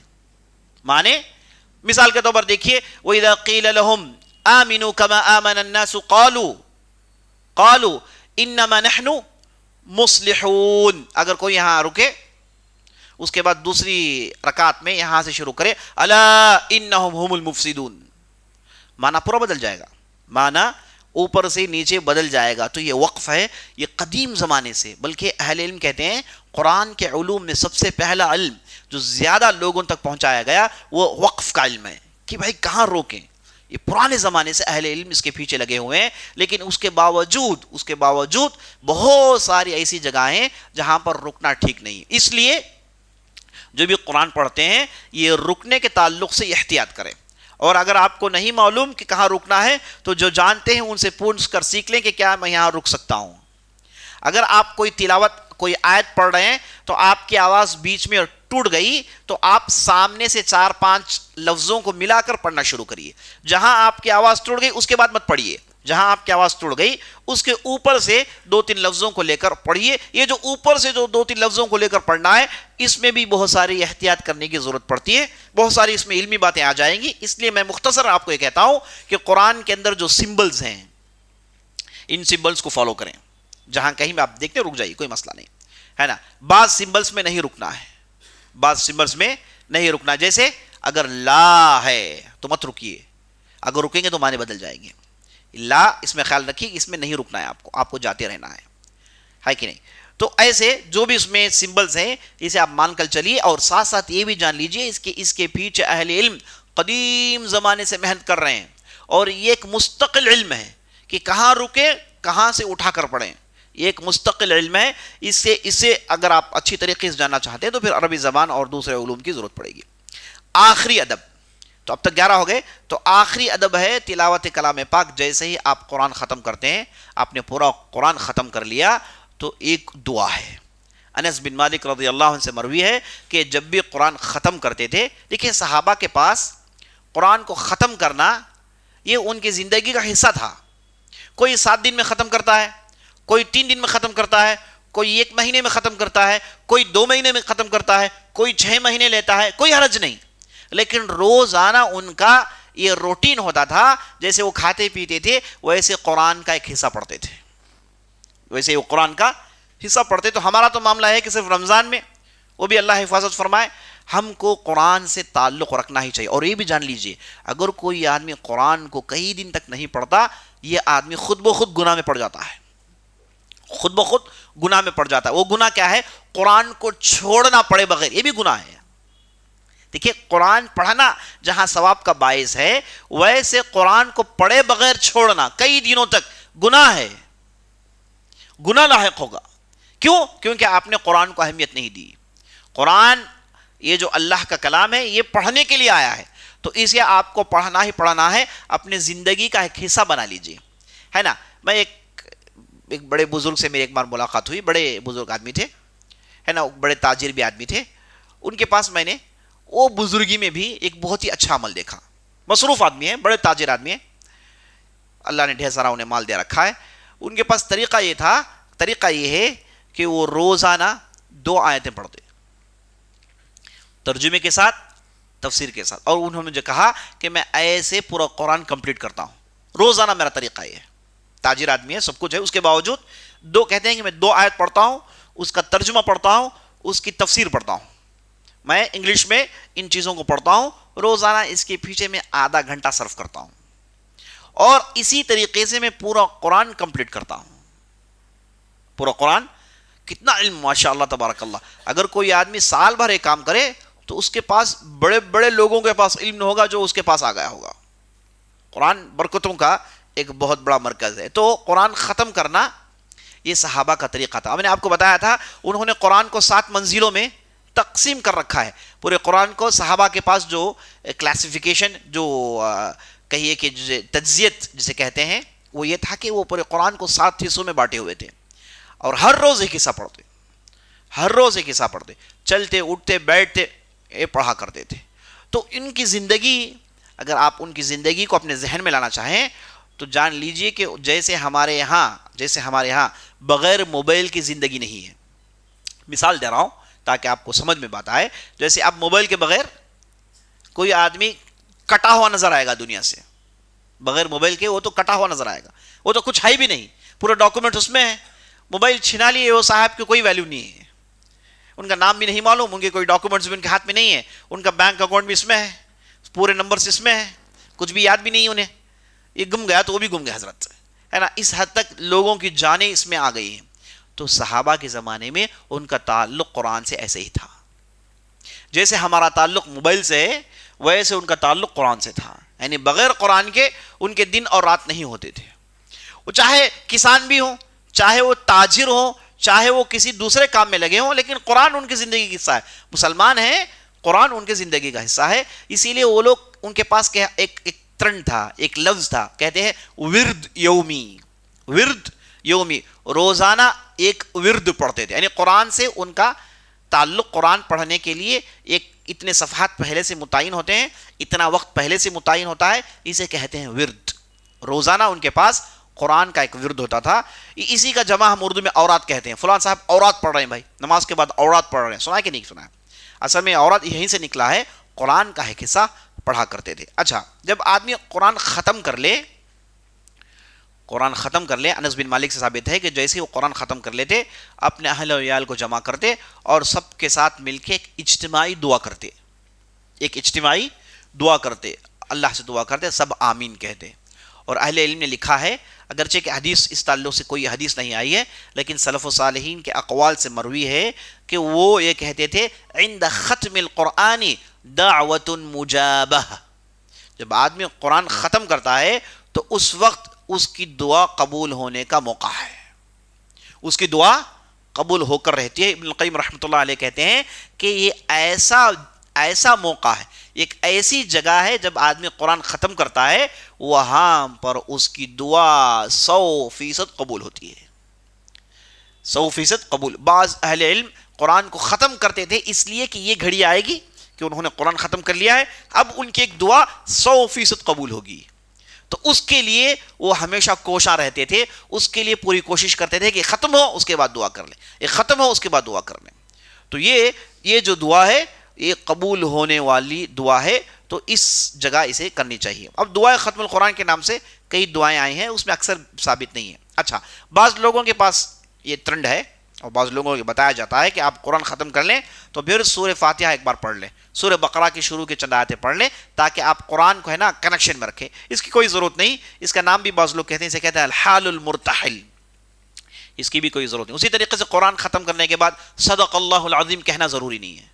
Speaker 2: معنی مثال کے طور پر دیکھیے, وَإِذَا قِيلَ لَهُمْ آمِنُوا كَمَا آمَنَ النَّاسُ قَالُوا إِنَّمَا نَحْنُ مُصْلِحُونَ. اگر کوئی یہاں رکے, اس کے بعد دوسری رکعت میں یہاں سے شروع کرے, أَلَا إِنَّهُمْ هُمُ الْمُفْسِدُونَ, معنی پورا بدل جائے گا, معنی اوپر سے نیچے بدل جائے گا. تو یہ وقف ہے, یہ قدیم زمانے سے, بلکہ اہل علم کہتے ہیں قرآن کے علوم میں سب سے پہلا علم جو زیادہ لوگوں تک پہنچایا گیا وہ وقف کا علم ہے, کہ بھائی کہاں روکیں. یہ پرانے زمانے سے اہل علم اس کے پیچھے لگے ہوئے ہیں, لیکن اس کے باوجود بہت ساری ایسی جگہیں ہیں جہاں پر رکنا ٹھیک نہیں. اس لیے جو بھی قرآن پڑھتے ہیں یہ رکنے کے تعلق سے احتیاط کریں, اور اگر آپ کو نہیں معلوم کہ کہاں رکنا ہے تو جو جانتے ہیں ان سے پوچھ کر سیکھ لیں کہ کیا میں یہاں رک سکتا ہوں. اگر آپ کوئی آیت پڑھ رہے ہیں تو آپ کی آواز بیچ میں ٹوٹ گئی, تو آپ سامنے سے 4-5 لفظوں کو ملا کر پڑھنا شروع کریے. جہاں آپ کی آواز ٹوٹ گئی اس کے بعد مت پڑھیے, جہاں آپ کی آواز ٹوٹ گئی اس کے اوپر سے 2-3 لفظوں کو لے کر پڑھیے. یہ جو اوپر سے جو 2-3 لفظوں کو لے کر پڑھنا ہے اس میں بھی بہت ساری احتیاط کرنے کی ضرورت پڑتی ہے, بہت ساری اس میں علمی باتیں آ جائیں گی. اس لیے میں مختصر آپ کو یہ کہتا ہوں کہ قرآن کے اندر جو سمبلز ہیں ان سمبلز کو فالو کریں. جہاں کہیں میں آپ دیکھتے رک جائیے, کوئی مسئلہ نہیں ہے نا. بعض سمبلز میں نہیں رکنا ہے, بعض سمبلز میں نہیں رکنا, جیسے اگر لا ہے تو مت رکیے, اگر رکیں گے تو معنی بدل جائیں گے. لا اس میں خیال رکھیے, اس میں نہیں رکنا ہے, آپ کو جاتے رہنا ہے کہ نہیں. تو ایسے جو بھی اس میں سمبلز ہیں اسے آپ مان کر چلیے, اور ساتھ ساتھ یہ بھی جان لیجئے اس کے پیچھے اہل علم قدیم زمانے سے محنت کر رہے ہیں, اور یہ ایک مستقل علم ہے کہ کہاں رکے کہاں سے اٹھا کر پڑھیں. یہ ایک مستقل علم ہے, اسے اگر آپ اچھی طریقے سے جاننا چاہتے ہیں تو پھر عربی زبان اور دوسرے علوم کی ضرورت پڑے گی. آخری ادب, تو اب تک 11 ہو گئے, تو آخری ادب ہے تلاوت کلام پاک. جیسے ہی آپ قرآن ختم کرتے ہیں, آپ نے پورا قرآن ختم کر لیا, تو ایک دعا ہے. انس بن مالک رضی اللہ عنہ سے مروی ہے کہ جب بھی قرآن ختم کرتے تھے, دیکھیں صحابہ کے پاس قرآن کو ختم کرنا یہ ان کی زندگی کا حصہ تھا. کوئی 7 دن میں ختم کرتا ہے, کوئی 3 دن میں ختم کرتا ہے, کوئی 1 مہینے میں ختم کرتا ہے, کوئی 2 مہینے میں ختم کرتا ہے, کوئی 6 مہینے لیتا ہے, کوئی حرج نہیں. لیکن روزانہ ان کا یہ روٹین ہوتا تھا, جیسے وہ کھاتے پیتے تھے ویسے قرآن کا ایک حصہ پڑھتے تھے, ویسے وہ قرآن کا حصہ پڑھتے. تو ہمارا تو معاملہ ہے کہ صرف رمضان میں, وہ بھی اللہ حفاظت فرمائے, ہم کو قرآن سے تعلق رکھنا ہی چاہیے. اور یہ بھی جان لیجئے اگر کوئی آدمی قرآن کو کئی دن تک نہیں پڑھتا, یہ آدمی خود بخود گناہ میں پڑ جاتا ہے, خود بخود گناہ میں پڑ جاتا ہے. وہ گناہ کیا ہے؟ قرآن کو چھوڑنا پڑے بغیر, یہ بھی گناہ ہے. دیکھیے قرآن پڑھنا جہاں ثواب کا باعث ہے، ویسے قرآن کو پڑھے بغیر چھوڑنا کئی دنوں تک گناہ ہے، گناہ لاحق ہوگا. کیوں؟ کیونکہ آپ نے قرآن کو اہمیت نہیں دی. قرآن یہ جو اللہ کا کلام ہے یہ پڑھنے کے لیے آیا ہے، تو اسے آپ کو پڑھنا ہی پڑھنا ہے، اپنے زندگی کا ایک حصہ بنا لیجئے، ہے نا. میں ایک بڑے بزرگ سے میری ایک بار ملاقات ہوئی، بڑے بزرگ آدمی تھے، ہے نا، بڑے تاجر بھی آدمی تھے. ان کے پاس میں نے وہ بزرگی میں بھی ایک بہت ہی اچھا عمل دیکھا. مصروف آدمی ہیں، بڑے تاجر آدمی ہیں، اللہ نے ڈھیر سارا انہیں مال دے رکھا ہے. ان کے پاس طریقہ یہ ہے کہ وہ روزانہ 2 آیتیں پڑھتے، ترجمے کے ساتھ، تفسیر کے ساتھ. اور انہوں نے مجھے کہا کہ میں ایسے پورا قرآن کمپلیٹ کرتا ہوں روزانہ. میرا طریقہ یہ ہے. تاجر آدمی ہے، سب کچھ ہے، اس کے باوجود کہتے ہیں کہ میں 2 آیت پڑھتا ہوں، اس کا ترجمہ پڑھتا ہوں، اس کی تفسیر پڑھتا ہوں. میں انگلش میں ان چیزوں کو پڑھتا ہوں، روزانہ اس کے پیچھے میں آدھا گھنٹہ صرف کرتا ہوں، اور اسی طریقے سے میں پورا قرآن کمپلیٹ کرتا ہوں. پورا قرآن، کتنا علم، ماشاء اللہ تبارک اللہ. اگر کوئی آدمی سال بھر ایک کام کرے تو اس کے پاس بڑے بڑے لوگوں کے پاس علم ہوگا جو اس کے پاس آ گیا ہوگا. قرآن برکتوں کا ایک بہت بڑا مرکز ہے. تو قرآن ختم کرنا یہ صحابہ کا طریقہ تھا. میں نے آپ کو بتایا تھا انہوں نے قرآن کو 7 منزلوں میں تقسیم کر رکھا ہے. پورے قرآن کو صحابہ کے پاس جو کلاسیفیکیشن، جو کہیے کہ تجزیت جسے کہتے ہیں، وہ یہ تھا کہ وہ پورے قرآن کو 7 حصوں میں بانٹے ہوئے تھے، اور ہر روز ایک حصہ پڑھتے، ہر روز ایک حصہ پڑھتے، چلتے اٹھتے بیٹھتے یہ پڑھا کرتے تھے. تو ان کی زندگی، اگر آپ ان کی زندگی کو اپنے ذہن میں لانا چاہیں تو جان لیجئے کہ جیسے ہمارے یہاں بغیر موبائل کی زندگی نہیں ہے. مثال دے رہا ہوں تاکہ آپ کو سمجھ میں بات آئے. جیسے آپ موبائل کے بغیر، کوئی آدمی کٹا ہوا نظر آئے گا دنیا سے، بغیر موبائل کے وہ تو کٹا ہوا نظر آئے گا، وہ تو کچھ ہے بھی نہیں، پورا ڈاکومنٹ اس میں ہے. موبائل چھنا لیے وہ صاحب کی کوئی ویلیو نہیں ہے، ان کا نام بھی نہیں معلوم، ان کے کوئی ڈاکومنٹس بھی ان کے ہاتھ میں نہیں ہے، ان کا بینک اکاؤنٹ بھی اس میں ہے، پورے نمبرز اس میں ہے، کچھ بھی یاد بھی نہیں انہیں. یہ گم گیا تو وہ بھی گم گیا حضرت، ہے نا. اس حد تک لوگوں کی جانیں اس میں آ گئی ہیں. تو صحابہ کے زمانے میں ان کا تعلق قرآن سے ایسے ہی تھا. جیسے ہمارا تعلق موبائل سے ہے ویسے ان کا تعلق قرآن سے تھا. یعنی بغیر قرآن کے ان کے دن اور رات نہیں ہوتے تھے. وہ چاہے کسان بھی ہوں، چاہے وہ تاجر ہوں، چاہے وہ کسی دوسرے کام میں لگے ہوں، لیکن قرآن ان کی زندگی کا حصہ ہے. مسلمان ہیں، قرآن ان کی زندگی کا حصہ ہے. اسی لیے وہ لوگ، ان کے پاس ایک ترن تھا، ایک لفظ تھا، کہتے ہیں ورد یومی. ورد یومی، روزانہ ایک ورد پڑھتے تھے. یعنی قرآن سے ان کا تعلق، قرآن پڑھنے کے لیے اتنے صفحات پہلے سے متعین ہوتے ہیں، اتنا وقت پہلے سے متعین ہوتا ہے، اسے کہتے ہیں ورد. روزانہ ان کے پاس قرآن کا ایک ورد ہوتا تھا. اسی کا جمع ہم اردو میں اورات کہتے ہیں. فلان صاحب اورات پڑھ رہے ہیں، بھائی نماز کے بعد اورات پڑھ رہے ہیں. سنا ہے کہ نہیں سنا ہے؟ اصل میں اورات یہیں سے نکلا ہے، قرآن کا ایک حصہ پڑھا کرتے تھے. اچھا، جب آدمی قرآن ختم کر لے، انس بن مالک سے ثابت ہے کہ جیسے وہ قرآن ختم کر لیتے، اپنے اہل و عیال کو جمع کرتے اور سب کے ساتھ مل کے ایک اجتماعی دعا کرتے، اللہ سے دعا کرتے، سب آمین کہتے. اور اہل علم نے لکھا ہے، اگرچہ کہ حدیث اس تعلق سے کوئی حدیث نہیں آئی ہے، لیکن سلف و صالحین کے اقوال سے مروی ہے کہ وہ یہ کہتے تھے عند ختم القرآن دعوت مجابہ. جب آدمی قرآن ختم کرتا ہے تو اس وقت اس کی دعا قبول ہونے کا موقع ہے، اس کی دعا قبول ہو کر رہتی ہے. ابن القیم رحمۃ اللہ علیہ کہتے ہیں کہ یہ ایسا موقع ہے، ایک ایسی جگہ ہے جب آدمی قرآن ختم کرتا ہے وہاں پر اس کی دعا 100% قبول ہوتی ہے. 100% قبول. بعض اہل علم قرآن کو ختم کرتے تھے اس لیے کہ یہ گھڑی آئے گی کہ انہوں نے قرآن ختم کر لیا ہے، اب ان کی ایک دعا 100% قبول ہوگی. تو اس کے لیے وہ ہمیشہ کوشاں رہتے تھے، اس کے لیے پوری کوشش کرتے تھے کہ ختم ہو اس کے بعد دعا کر لیں، یہ ختم ہو اس کے بعد دعا کر لیں. تو یہ جو دعا ہے یہ قبول ہونے والی دعا ہے، تو اس جگہ اسے کرنی چاہیے. اب دعائے ختم القرآن کے نام سے کئی دعائیں آئی ہیں، اس میں اکثر ثابت نہیں ہے. اچھا، بعض لوگوں کے پاس یہ ٹرنڈ ہے اور بعض لوگوں کو بتایا جاتا ہے کہ آپ قرآن ختم کر لیں تو پھر سورہ فاتحہ ایک بار پڑھ لیں، سورہ بقرہ کی شروع کے چند آیتیں پڑھ لیں تاکہ آپ قرآن کو کنیکشن میں رکھیں. اس کی کوئی ضرورت نہیں. اس کا نام بھی بعض لوگ کہتے ہیں، اسے کہتے ہیں الحال المرتحل. اس کی بھی کوئی ضرورت نہیں. اسی طریقے سے قرآن ختم کرنے کے بعد صدق اللہ العظیم کہنا ضروری نہیں ہے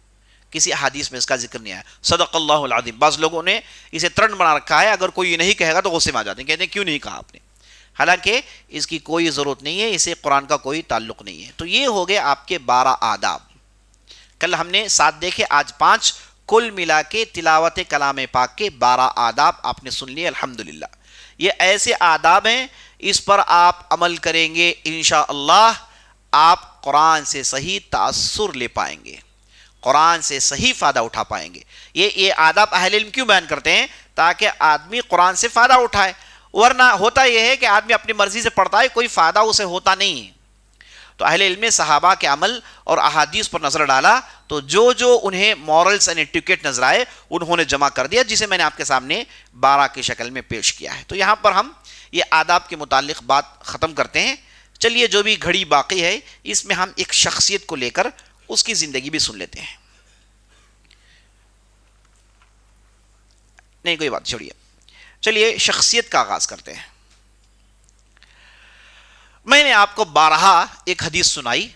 Speaker 2: کسی حدیث میں اس کا ذکر نہیں آیا. صدق اللہ العظیم. بعض لوگوں نے اسے ترن بنا رکھا ہے، اگر کوئی یہ نہیں کہے گا تو غصے میں آ جاتے ہیں، کہتے ہیں کیوں نہیں کہا آپ نے. حالانکہ اس کی کوئی ضرورت نہیں ہے، اسے قرآن کا کوئی تعلق نہیں ہے. تو یہ ہو گئے آپ کے 12 آداب. کل ہم نے 7 دیکھے، آج 5. کل ملا کے تلاوت کلام پاک کے 12 آداب آپ نے سن لیے الحمدللہ. یہ ایسے آداب ہیں، اس پر آپ عمل کریں گے انشاءاللہ آپ قرآن سے صحیح تأثر لے پائیں گے، قرآن سے صحیح فائدہ اٹھا پائیں گے. یہ آداب اہل علم کیوں بیان کرتے ہیں؟ تاکہ آدمی قرآن سے فائدہ اٹھائے. ورنہ ہوتا یہ ہے کہ آدمی اپنی مرضی سے پڑھتا ہے، کوئی فائدہ اسے ہوتا نہیں ہے. تو اہل علم نے صحابہ کے عمل اور احادیث پر نظر ڈالا تو جو انہیں مورلز اینڈ ایٹیکیٹ نظر آئے انہوں نے جمع کر دیا، جسے میں نے آپ کے سامنے 12 کی شکل میں پیش کیا ہے. تو یہاں پر ہم یہ آداب کے متعلق بات ختم کرتے ہیں. چلیے جو بھی گھڑی باقی ہے اس میں ہم ایک شخصیت کو لے کر اس کی زندگی بھی سن لیتے ہیں. نہیں کوئی بات چھوڑیے، چلیے شخصیت کا آغاز کرتے ہیں. میں نے آپ کو بارہا ایک حدیث سنائی.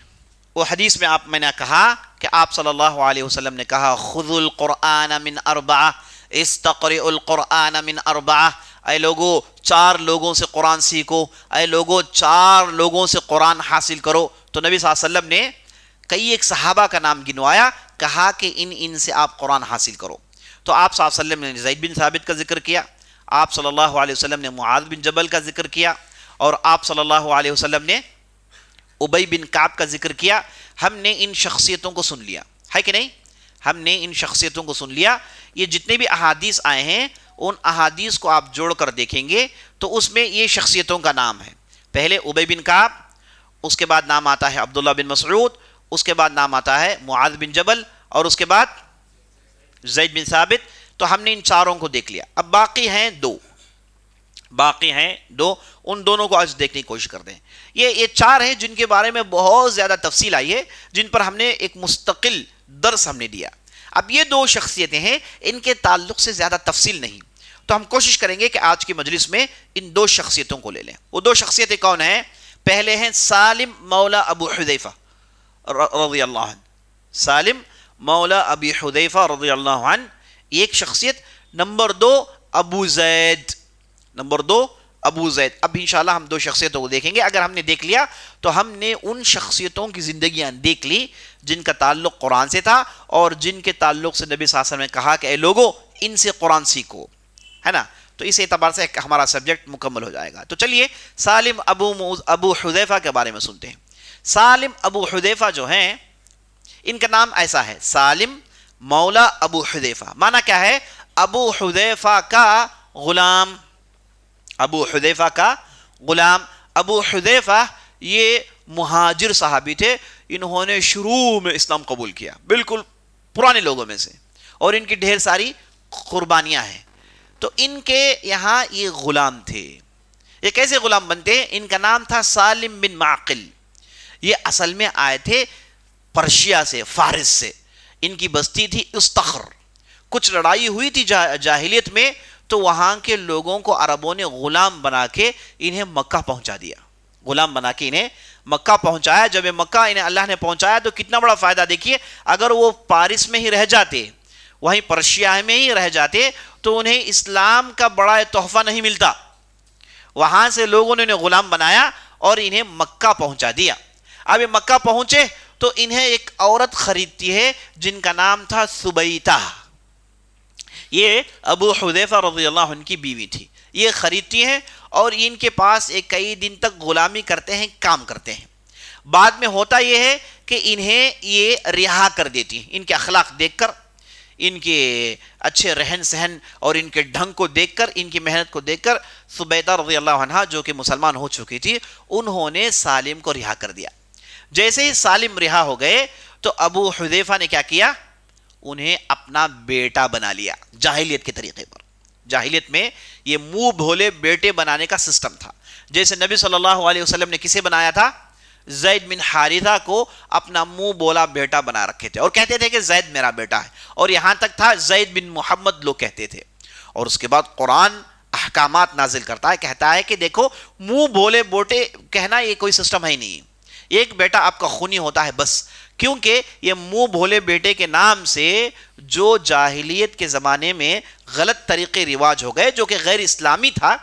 Speaker 2: وہ حدیث میں میں نے کہا کہ آپ صلی اللہ علیہ وسلم نے کہا خذوا القرآن من 4، استقرئوا القرآن من 4. اے لوگو 4 لوگوں سے قرآن سیکھو، اے لوگو 4 لوگوں سے قرآن حاصل کرو. تو نبی صلی اللہ علیہ وسلم نے کئی ایک صحابہ کا نام گنوایا، کہا کہ ان سے آپ قرآن حاصل کرو. تو آپ صلی اللہ علیہ وسلم نے زید بن ثابت کا ذکر کیا، آپ صلی اللہ علیہ وسلم نے معاذ بن جبل کا ذکر کیا، اور آپ صلی اللہ علیہ وسلم نے ابی بن کعب کا ذکر کیا. ہم نے ان شخصیتوں کو سن لیا ہے کہ نہیں؟ ہم نے ان شخصیتوں کو سن لیا. یہ جتنے بھی احادیث آئے ہیں ان احادیث کو آپ جوڑ کر دیکھیں گے تو اس میں یہ شخصیتوں کا نام ہے. پہلے ابی بن کعب، اس کے بعد نام آتا ہے عبداللہ بن مسعود، اس کے بعد نام آتا ہے معاذ بن جبل، اور اس کے بعد زید بن ثابت. تو ہم نے ان 4 کو دیکھ لیا. اب باقی ہیں 2، ان دونوں کو آج دیکھنے کی کوشش کرتے ہیں. یہ 4 ہیں جن کے بارے میں بہت زیادہ تفصیل آئی ہے، جن پر ہم نے ایک مستقل درس ہم نے دیا. اب یہ 2 شخصیتیں ہیں، ان کے تعلق سے زیادہ تفصیل نہیں. تو ہم کوشش کریں گے کہ آج کی مجلس میں ان 2 شخصیتوں کو لے لیں. وہ 2 شخصیتیں کون ہیں؟ پہلے ہیں سالم مولا ابو حذیفہ رضی اللہ عنہ. سالم مولا ابی حذیفہ رضی اللہ عنہ ایک شخصیت. نمبر 2 ابو زید. اب انشاءاللہ ہم 2 شخصیتوں کو دیکھیں گے. اگر ہم نے دیکھ لیا تو ہم نے ان شخصیتوں کی زندگیاں دیکھ لی جن کا تعلق قرآن سے تھا اور جن کے تعلق سے نبی صلی اللہ علیہ وسلم نے کہا کہ اے لوگو ان سے قرآن سیکھو، ہے نا. تو اس اعتبار سے ہمارا سبجیکٹ مکمل ہو جائے گا. تو چلیے سالم ابو حذیفہ کے بارے میں سنتے ہیں. سالم ابو حذیفہ جو ہیں، ان کا نام ایسا ہے سالم مولا ابو حذیفہ. معنی کیا ہے؟ ابو حذیفہ کا غلام. ابو حذیفہ کا غلام. ابو حذیفہ یہ مہاجر صحابی تھے، انہوں نے شروع میں اسلام قبول کیا، بالکل پرانے لوگوں میں سے، اور ان کی ڈھیر ساری قربانیاں ہیں. تو ان کے یہاں یہ غلام تھے. یہ کیسے غلام بنتے ہیں؟ ان کا نام تھا سالم بن معقل. یہ اصل میں آئے تھے پرشیا سے، فارس سے. ان کی بستی تھی استخر. کچھ لڑائی ہوئی تھی جاہلیت میں، تو وہاں کے لوگوں کو عربوں نے غلام بنا کے انہیں مکہ پہنچا دیا. غلام بنا کے انہیں مکہ پہنچایا. جب مکہ انہیں اللہ نے پہنچایا تو کتنا بڑا فائدہ دیکھیے. اگر وہ پارس میں ہی رہ جاتے، وہیں پرشیا میں ہی رہ جاتے، تو انہیں اسلام کا بڑا تحفہ نہیں ملتا. وہاں سے لوگوں نے انہیں غلام بنایا اور انہیں مکہ پہنچا دیا. اب یہ مکہ پہنچے تو انہیں ایک عورت خریدتی ہے جن کا نام تھا سبیتہ. یہ ابو حذیفہ رضی اللہ عنہ کی بیوی تھی. یہ خریدتی ہیں اور ان کے پاس ایک کئی دن تک غلامی کرتے ہیں، کام کرتے ہیں. بعد میں ہوتا یہ ہے کہ انہیں یہ رہا کر دیتی ہیں. ان کے اخلاق دیکھ کر، ان کے اچھے رہن سہن اور ان کے ڈھنگ کو دیکھ کر، ان کی محنت کو دیکھ کر سبیتہ رضی اللہ عنہ جو کہ مسلمان ہو چکی تھی، انہوں نے سالم کو رہا کر دیا. جیسے ہی سالم رہا ہو گئے تو ابو حذیفہ نے کیا کیا؟ انہیں اپنا بیٹا بنا لیا. جاہلیت کے طریقے پر، جاہلیت میں یہ منہ بھولے بیٹے بنانے کا سسٹم تھا. جیسے نبی صلی اللہ علیہ وسلم نے کسے بنایا تھا؟ زید بن حارثہ کو اپنا منہ بولا بیٹا بنا رکھے تھے، اور کہتے تھے کہ زید میرا بیٹا ہے. اور یہاں تک تھا زید بن محمد لوگ کہتے تھے. اور اس کے بعد قرآن احکامات نازل کرتا ہے، کہتا ہے کہ دیکھو منہ بولے بوٹے کہنا یہ کوئی سسٹم ہے ہی نہیں. ایک بیٹا آپ کا خونی ہوتا ہے بس، کیونکہ یہ منہ بھولے بیٹے کے نام سے جو جاہلیت کے زمانے میں غلط طریقے رواج ہو گئے جو کہ غیر اسلامی تھا،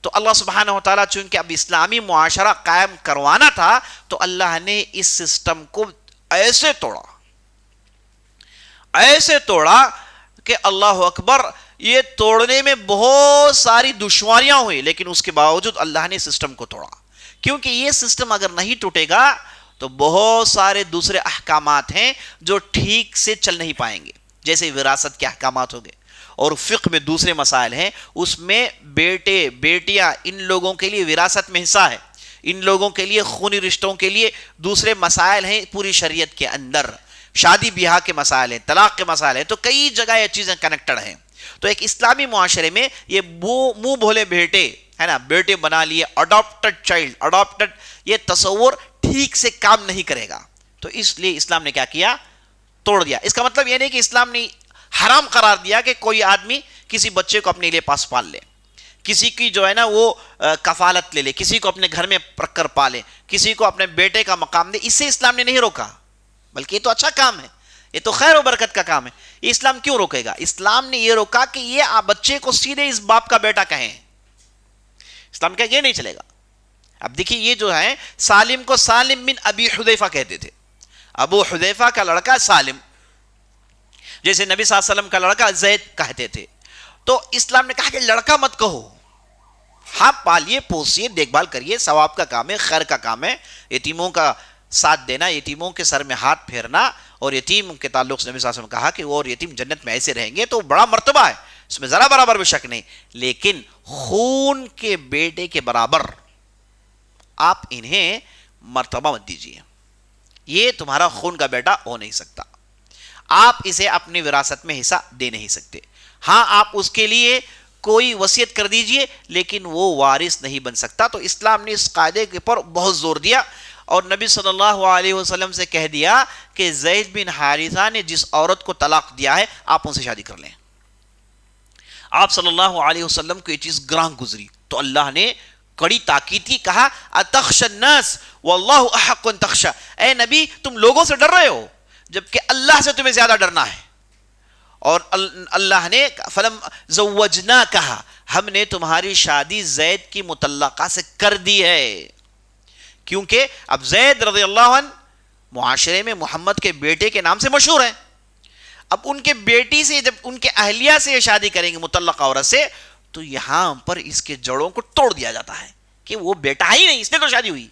Speaker 2: تو اللہ سبحانہ وتعالیٰ چونکہ اب اسلامی معاشرہ قائم کروانا تھا تو اللہ نے اس سسٹم کو ایسے توڑا کہ اللہ اکبر، یہ توڑنے میں بہت ساری دشواریاں ہوئی، لیکن اس کے باوجود اللہ نے سسٹم کو توڑا، کیونکہ یہ سسٹم اگر نہیں ٹوٹے گا تو بہت سارے دوسرے احکامات ہیں جو ٹھیک سے چل نہیں پائیں گے، جیسے وراثت کے احکامات ہو گئے، اور فقہ میں دوسرے مسائل ہیں، اس میں بیٹے بیٹیاں ان لوگوں کے لیے وراثت میں حصہ ہے، ان لوگوں کے لیے خونی رشتوں کے لیے دوسرے مسائل ہیں پوری شریعت کے اندر، شادی بیاہ کے مسائل ہیں، طلاق کے مسائل ہیں، تو کئی جگہ یہ چیزیں کنیکٹڈ ہیں۔ تو ایک اسلامی معاشرے میں یہ منہ بھولے بیٹے ہے نا، بیٹے بنا لیے، اڈاپٹڈ چائلڈ، اڈاپٹڈ، یہ تصور ٹھیک سے کام نہیں کرے گا، تو اس لیے اسلام نے کیا کیا؟ توڑ دیا۔ اس کا مطلب یہ نہیں کہ اسلام نے حرام قرار دیا کہ کوئی آدمی کسی بچے کو اپنے لیے پاس پال لے، کسی کی جو ہے نا وہ کفالت لے لے، کسی کو اپنے گھر میں رکھ کر پالے، کسی کو اپنے بیٹے کا مقام دے، اس سے اسلام نے نہیں روکا، بلکہ یہ تو اچھا کام ہے، یہ تو خیر و برکت کا کام ہے، یہ اسلام کیوں روکے گا؟ اسلام نے یہ روکا کہ یہ بچے کو سیدھے اس باپ کا بیٹا کہیں، اسلام کا یہ نہیں چلے گا۔ اب دیکھیے یہ جو ہے سالم کو سالم بن ابی حذیفہ کہتے تھے، ابو حذیفہ کا لڑکا سالم، جیسے نبی صلی اللہ علیہ وسلم کا لڑکا زید کہتے تھے، تو اسلام نے کہا کہ لڑکا مت کہو، ہاں پالیے پوسیے دیکھ بھال کریے، ثواب کا کام ہے، خیر کا کام ہے، یتیموں کا ساتھ دینا، یتیموں کے سر میں ہاتھ پھیرنا، اور یتیم کے تعلق سے نبی صلی اللہ علیہ وسلم کہا کہ وہ اور یتیم جنت میں ایسے رہیں گے، تو بڑا مرتبہ ہے، اس میں ذرا برابر بھی شک نہیں، لیکن خون کے بیٹے کے برابر آپ انہیں مرتبہ مت دیجیے، یہ تمہارا خون کا بیٹا ہو نہیں سکتا، آپ اسے اپنی وراثت میں حصہ دے نہیں سکتے، ہاں آپ اس کے لیے کوئی وصیت کر دیجئے لیکن وہ وارث نہیں بن سکتا۔ تو اسلام نے اس قاعدے کے پر بہت زور دیا، اور نبی صلی اللہ علیہ وسلم سے کہہ دیا کہ زید بن حارثہ نے جس عورت کو طلاق دیا ہے آپ ان سے شادی کر لیں۔ آپ صلی اللہ علیہ وسلم کو یہ چیز گراں گزری تو اللہ نے کڑی تاکید کی، کہا اتخشى الناس واللہ احق ان تخشى، اے نبی تم لوگوں سے ڈر رہے ہو جبکہ اللہ سے تمہیں زیادہ ڈرنا ہے، اور اللہ نے فلم زوجنا کہا، ہم نے تمہاری شادی زید کی مطلقہ سے کر دی ہے، کیونکہ اب زید رضی اللہ عنہ معاشرے میں محمد کے بیٹے کے نام سے مشہور ہیں، اب ان کے بیٹی سے جب ان کے اہلیہ سے شادی کریں گے مطلقہ عورت سے، تو یہاں پر اس کے جڑوں کو توڑ دیا جاتا ہے کہ وہ بیٹا ہی نہیں، اس لیے تو شادی ہوئی،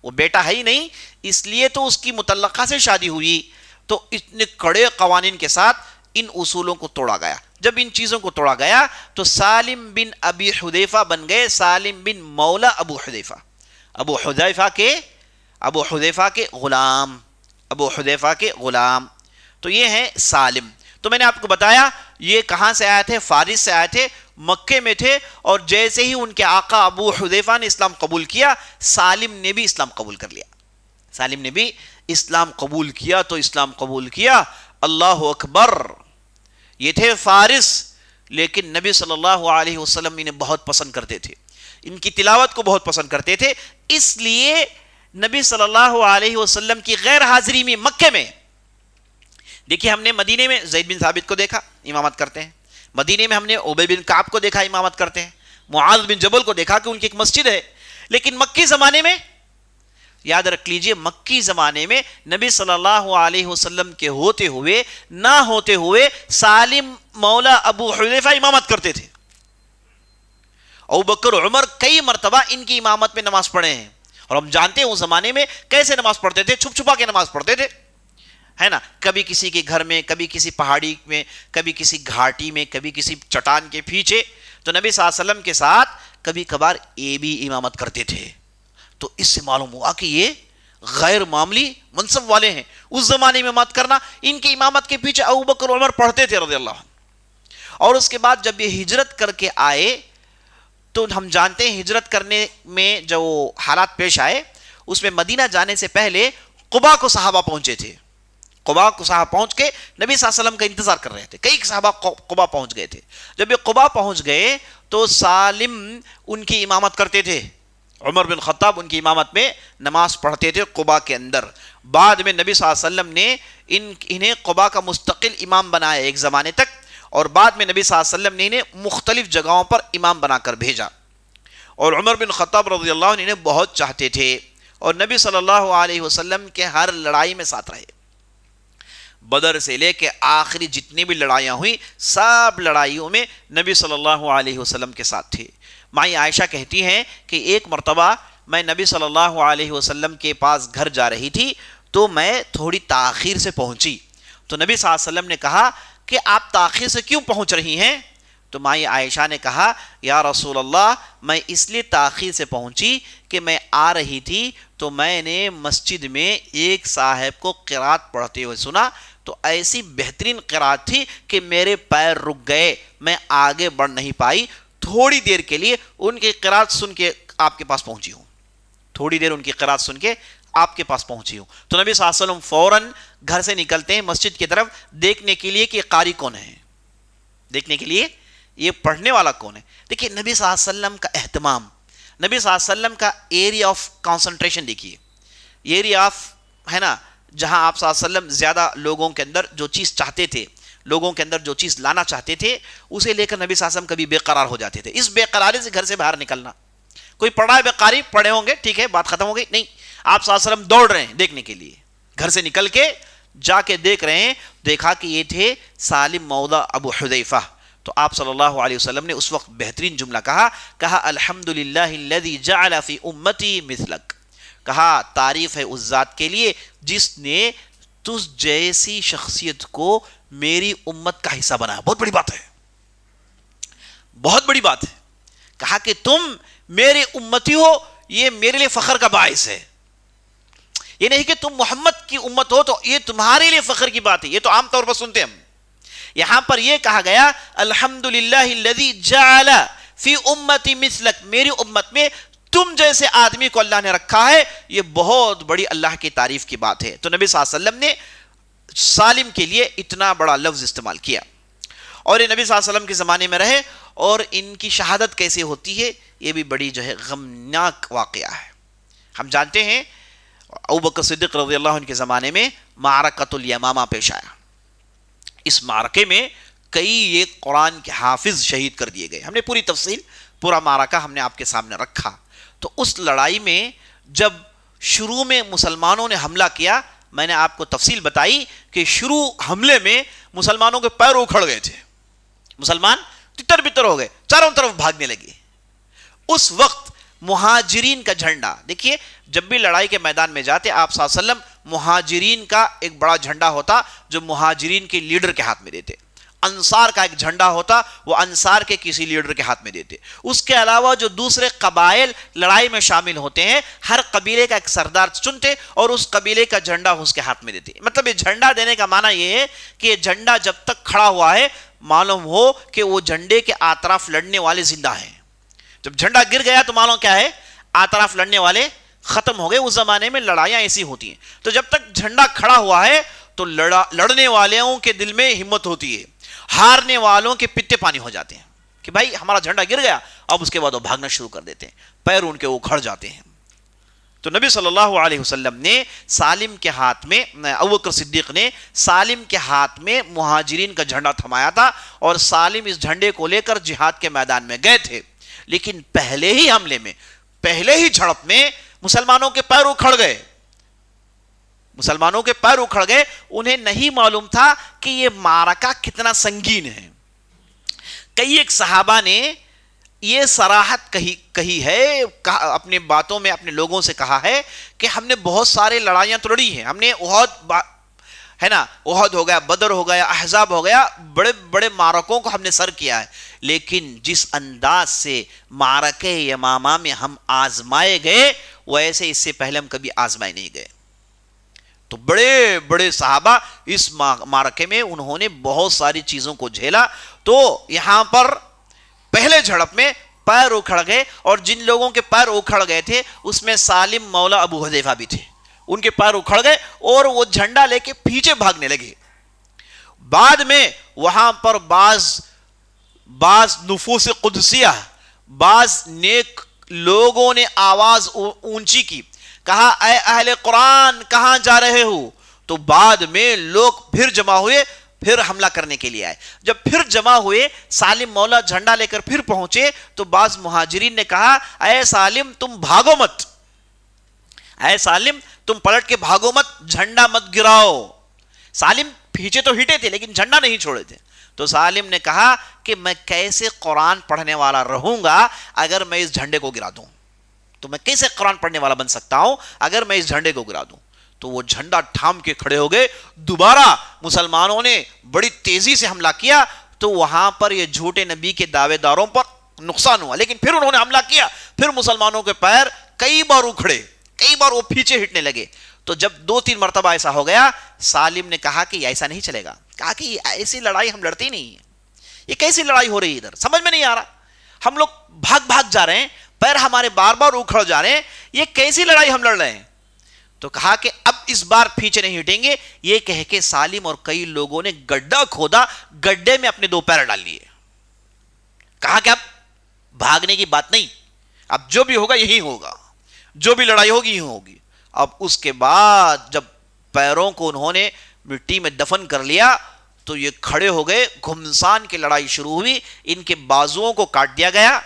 Speaker 2: وہ بیٹا ہے ہی نہیں اس لیے تو اس کی مطلقہ سے شادی ہوئی۔ تو اتنے کڑے قوانین کے ساتھ ان اصولوں کو توڑا گیا، جب ان چیزوں کو توڑا گیا تو سالم بن ابی حذیفہ بن گئے سالم بن مولا ابو حذیفہ، ابو حذیفہ کے غلام، تو یہ ہیں سالم۔ تو میں نے آپ کو بتایا یہ کہاں سے آئے تھے؟ فارس سے آئے تھے، مکے میں تھے، اور جیسے ہی ان کے آقا ابو حذیفہ نے اسلام قبول کیا، سالم نے بھی اسلام قبول کر لیا، سالم نے بھی اسلام قبول کیا، تو اسلام قبول کیا، اللہ اکبر، یہ تھے فارس، لیکن نبی صلی اللہ علیہ وسلم انہیں بہت پسند کرتے تھے، ان کی تلاوت کو بہت پسند کرتے تھے، اس لیے نبی صلی اللہ علیہ وسلم کی غیر حاضری میں مکے میں، دیکھیے ہم نے مدینے میں زید بن ثابت کو دیکھا امامت کرتے ہیں، مدینے میں ہم نے ابی بن کعب کو دیکھا امامت کرتے ہیں، معاذ بن جبل کو دیکھا کہ ان کی ایک مسجد ہے، لیکن مکی زمانے میں یاد رکھ لیجئے، مکی زمانے میں نبی صلی اللہ علیہ وسلم کے ہوتے ہوئے نہ ہوتے ہوئے سالم مولا ابو حذیفہ امامت کرتے تھے، ابوبکر عمر کئی مرتبہ ان کی امامت میں نماز پڑھے ہیں، اور ہم جانتے ہیں اس زمانے میں کیسے نماز پڑھتے تھے، چھپ چھپا کے نماز پڑھتے تھے، ہے نا، کبھی کسی کے گھر میں، کبھی کسی پہاڑی میں، کبھی کسی گھاٹی میں، کبھی کسی چٹان کے پیچھے، تو نبی صلی اللہ علیہ وسلم کے ساتھ کبھی کبھار یہ بھی امامت کرتے تھے، تو اس سے معلوم ہوا کہ یہ غیر معمولی منصب والے ہیں، اس زمانے میں امامت کرنا، ان کی امامت کے پیچھے ابوبکر عمر پڑھتے تھے رضی اللہ عنہ، اور اس کے بعد جب یہ ہجرت کر کے آئے تو ہم جانتے ہیں ہجرت کرنے میں جو حالات پیش آئے، اس میں مدینہ جانے سے پہلے قبا کو صحابہ پہنچے تھے، قبا کو صحابہ پہنچ کے نبی صلی اللہ علیہ وسلم کا انتظار کر رہے تھے، کئی صحابہ قبا پہنچ گئے تھے، جب یہ قبا پہنچ گئے تو سالم ان کی امامت کرتے تھے، عمر بن خطاب ان کی امامت میں نماز پڑھتے تھے قباء کے اندر. بعد میں نبی صلی اللہ علیہ وسلم نے انہیں قباء کا مستقل امام بنایا ایک زمانے تک, اور بعد میں نبی صلی اللہ علیہ وسلم نے انہیں مختلف جگہوں پر امام بنا کر بھیجا. اور عمر بن خطاب رضی اللہ عنہ انہیں بہت چاہتے تھے, اور نبی صلی اللہ علیہ وسلم کے ہر لڑائی میں ساتھ رہے. بدر سے لے کے آخری جتنی بھی لڑائیاں ہوئی سب لڑائیوں میں نبی صلی اللہ علیہ وسلم کے ساتھ تھے. مائی عائشہ کہتی ہیں کہ ایک مرتبہ میں نبی صلی اللہ علیہ وسلم کے پاس گھر جا رہی تھی تو میں تھوڑی تاخیر سے پہنچی, تو نبی صلی اللہ علیہ وسلم نے کہا کہ آپ تاخیر سے کیوں پہنچ رہی ہیں؟ تو مائی عائشہ نے کہا یا رسول اللہ میں اس لیے تاخیر سے پہنچی کہ میں آ رہی تھی تو میں نے مسجد میں ایک صاحب کو قرات پڑھتے ہوئے سنا, تو ایسی بہترین قرات تھی کہ میرے پیر رک گئے, میں آگے بڑھ نہیں پائی. تھوڑی دیر کے لیے ان کی قرات سن کے آپ کے پاس پہنچی ہوں, تھوڑی دیر ان کی قرات سن کے آپ کے پاس پہنچی ہوں. تو نبی صلی اللہ علیہ وسلم فوراً گھر سے نکلتے ہیں مسجد کی طرف دیکھنے کے لیے کہ قاری کون ہے, دیکھنے کے لیے یہ پڑھنے والا کون ہے. دیکھیے نبی صلی اللہ علیہ وسلم کا اہتمام, نبی صلی اللہ علیہ وسلم کا ایریا آف کانسنٹریشن دیکھیے, ایریا آف ہے نا, جہاں آپ صلی اللہ علیہ وسلم زیادہ لوگوں کے اندر جو چیز چاہتے تھے, لوگوں کے اندر جو چیز لانا چاہتے تھے اسے لے کر نبی صلی اللہ علیہ وسلم کبھی بے قرار ہو جاتے تھے. اس بے قراری سے گھر سے باہر نکلنا, کوئی پڑھا ہے بے قاری پڑھے ہوں گے ٹھیک ہے بات ختم ہو گئی, نہیں, آپ صلی اللہ علیہ وسلم دوڑ رہے ہیں دیکھنے کے لیے, گھر سے نکل کے جا کے دیکھ رہے ہیں, دیکھا کہ یہ تھے سالم مولا ابو حذیفہ. تو آپ صلی اللہ علیہ وسلم نے اس وقت بہترین جملہ کہا الحمدللہ الذی جعل فی امتی مثلک, کہا تعریف ہے اس ذات کے لیے جس نے تجھ جیسی شخصیت کو میری امت کا حصہ بنایا. بہت بڑی بات ہے, بہت بڑی بات ہے. کہا کہ تم میرے امتی ہو, یہ میرے لیے فخر کا باعث ہے. یہ نہیں کہ تم محمد کی امت ہو تو یہ تمہارے لیے فخر کی بات ہے, یہ تو عام طور پر سنتے ہیں ہم. یہاں پر یہ کہا گیا الحمدللہ الذی جعل فی امتی مثلک, میری امت میں تم جیسے آدمی کو اللہ نے رکھا ہے, یہ بہت بڑی اللہ کی تعریف کی بات ہے. تو نبی صلی اللہ علیہ وسلم نے سالم کے لیے اتنا بڑا لفظ استعمال کیا, اور یہ نبی صلی اللہ علیہ وسلم کے زمانے میں رہے, اور ان کی شہادت کیسے ہوتی ہے یہ بھی بڑی جو ہے غمناک واقعہ ہے. ہم جانتے ہیں ابوبکر صدیق رضی اللہ عنہ کے زمانے میں معرکۃ الیمامہ پیش آیا. اس معرکے میں کئی ایک قرآن کے حافظ شہید کر دیے گئے. ہم نے پوری تفصیل, پورا معرکہ ہم نے آپ کے سامنے رکھا. تو اس لڑائی میں جب شروع میں مسلمانوں نے حملہ کیا, میں نے آپ کو تفصیل بتائی کہ شروع حملے میں مسلمانوں کے پیر اکھڑ گئے تھے, مسلمان تتر بتر ہو گئے, چاروں طرف بھاگنے لگے. اس وقت مہاجرین کا جھنڈا دیکھیے, جب بھی لڑائی کے میدان میں جاتے آپ صلی اللہ علیہ وسلم مہاجرین کا ایک بڑا جھنڈا ہوتا جو مہاجرین کے لیڈر کے ہاتھ میں دیتے, انصار کا ایک جھنڈا ہوتا وہ انصار کے کسی لیڈر کے ہاتھ میں دیتے. اس کے علاوہ جو دوسرے قبائل لڑائی میں شامل ہوتے ہیں ہر قبیلے کا ایک سردار چنتے اور اس قبیلے کا جھنڈا اس کے ہاتھ میں دیتے. مطلب یہ جھنڈا دینے کا معنی یہ ہے کہ یہ جھنڈا جب تک کھڑا ہوا ہے معلوم ہو کہ وہ جھنڈے کے اطراف لڑنے والے زندہ ہیں. جب جھنڈا گر گیا تو معلوم کیا ہے, اطراف لڑنے والے ختم ہو گئے. اس زمانے میں لڑائیاں ایسی ہوتی ہیں. تو جب تک جھنڈا کھڑا ہوا ہے تو لڑنے والوں کے دل میں ہمت ہوتی ہے, ہارنے والوں کے پتے پانی ہو جاتے ہیں کہ بھائی ہمارا جھنڈا گر گیا. اب اس کے بعد وہ بھاگنا شروع کر دیتے ہیں, پیر ان کے اکھڑ جاتے ہیں. تو نبی صلی اللہ علیہ وسلم نے سالم کے ہاتھ میں, ابوبکر صدیق نے سالم کے ہاتھ میں مہاجرین کا جھنڈا تھمایا تھا, اور سالم اس جھنڈے کو لے کر جہاد کے میدان میں گئے تھے. لیکن پہلے ہی حملے میں, پہلے ہی جھڑپ میں مسلمانوں کے پیر اکھڑ گئے, مسلمانوں کے پیر اکھڑ گئے. انہیں نہیں معلوم تھا کہ یہ معرکہ کتنا سنگین ہے. کئی ایک صحابہ نے یہ صراحت کہی ہے, اپنے باتوں میں اپنے لوگوں سے کہا ہے کہ ہم نے بہت سارے لڑائیاں تو لڑی ہیں, ہم نے احد ہے نا, احد ہو گیا, بدر ہو گیا, احزاب ہو گیا, بڑے بڑے معرکوں کو ہم نے سر کیا ہے, لیکن جس انداز سے معرکہ یمامہ میں ہم آزمائے گئے ویسے اس سے پہلے ہم کبھی آزمائے نہیں گئے. تو بڑے بڑے صحابہ اس معرکے میں انہوں نے بہت ساری چیزوں کو جھیلا. تو یہاں پر پہلے جھڑپ میں پیر اکھڑ گئے, اور جن لوگوں کے پیر اکھڑ گئے تھے اس میں سالم مولا ابو حذیفہ بھی تھے. ان کے پیر اکھڑ گئے اور وہ جھنڈا لے کے پیچھے بھاگنے لگے. بعد میں وہاں پر بعض نفوس قدسیہ, بعض نیک لوگوں نے آواز اونچی کی، کہا اے اہل قرآن کہاں جا رہے ہو؟ تو بعد میں لوگ پھر جمع ہوئے، پھر حملہ کرنے کے لیے آئے۔ جب پھر جمع ہوئے، سالم مولا جھنڈا لے کر پھر پہنچے، تو بعض مہاجرین نے کہا اے سالم تم بھاگو مت، اے سالم تم پلٹ کے بھاگو مت، جھنڈا مت گراؤ۔ سالم پیچھے تو ہٹے تھے لیکن جھنڈا نہیں چھوڑے تھے۔ تو سالم نے کہا کہ میں کیسے قرآن پڑھنے والا رہوں گا اگر میں اس جھنڈے کو گرا دوں؟ تو میں کیسے قرآن پڑھنے والا بن سکتا ہوں اگر میں اس جھنڈے کو گرا دوں؟ تو وہ جھنڈا تھام کے کھڑے ہو گئے۔ دوبارہ مسلمانوں نے بڑی تیزی سے حملہ کیا، تو وہاں پر یہ جھوٹے نبی کے دعوے داروں پر نقصان ہوا، لیکن پھر انہوں نے حملہ کیا، پھر مسلمانوں کے پیر کئی بار اکھڑے، کئی بار وہ پیچھے ہٹنے لگے۔ تو جب 2-3 مرتبہ ایسا ہو گیا، سالم نے کہا کہ ایسا نہیں چلے گا، کہا کہ ایسی لڑائی ہم لڑتے ہی نہیں ہیں، یہ کیسی لڑائی ہو رہی ہے ادھر، سمجھ میں نہیں آ رہا، ہم لوگ بھاگ جا رہے ہیں، پیر ہمارے بار بار اکھڑ جا رہے ہیں، یہ کیسی لڑائی ہم لڑ رہے ہیں؟ تو کہا کہ اب اس بار پیچھے نہیں ہٹیں گے۔ یہ کہہ کے سالم اور کئی لوگوں نے گڈھا کھودا، گڈھے میں اپنے 2 پیر ڈال لیے۔ کہا کہ اب بھاگنے کی بات نہیں، اب جو بھی ہوگا یہی ہوگا، جو بھی لڑائی ہوگی یہی ہوگی۔ اب اس کے بعد جب پیروں کو انہوں نے مٹی میں دفن کر لیا تو یہ کھڑے ہو گئے، گھمسان کی لڑائی شروع ہوئی، ان کے بازوؤں کو کاٹ دیا گیا،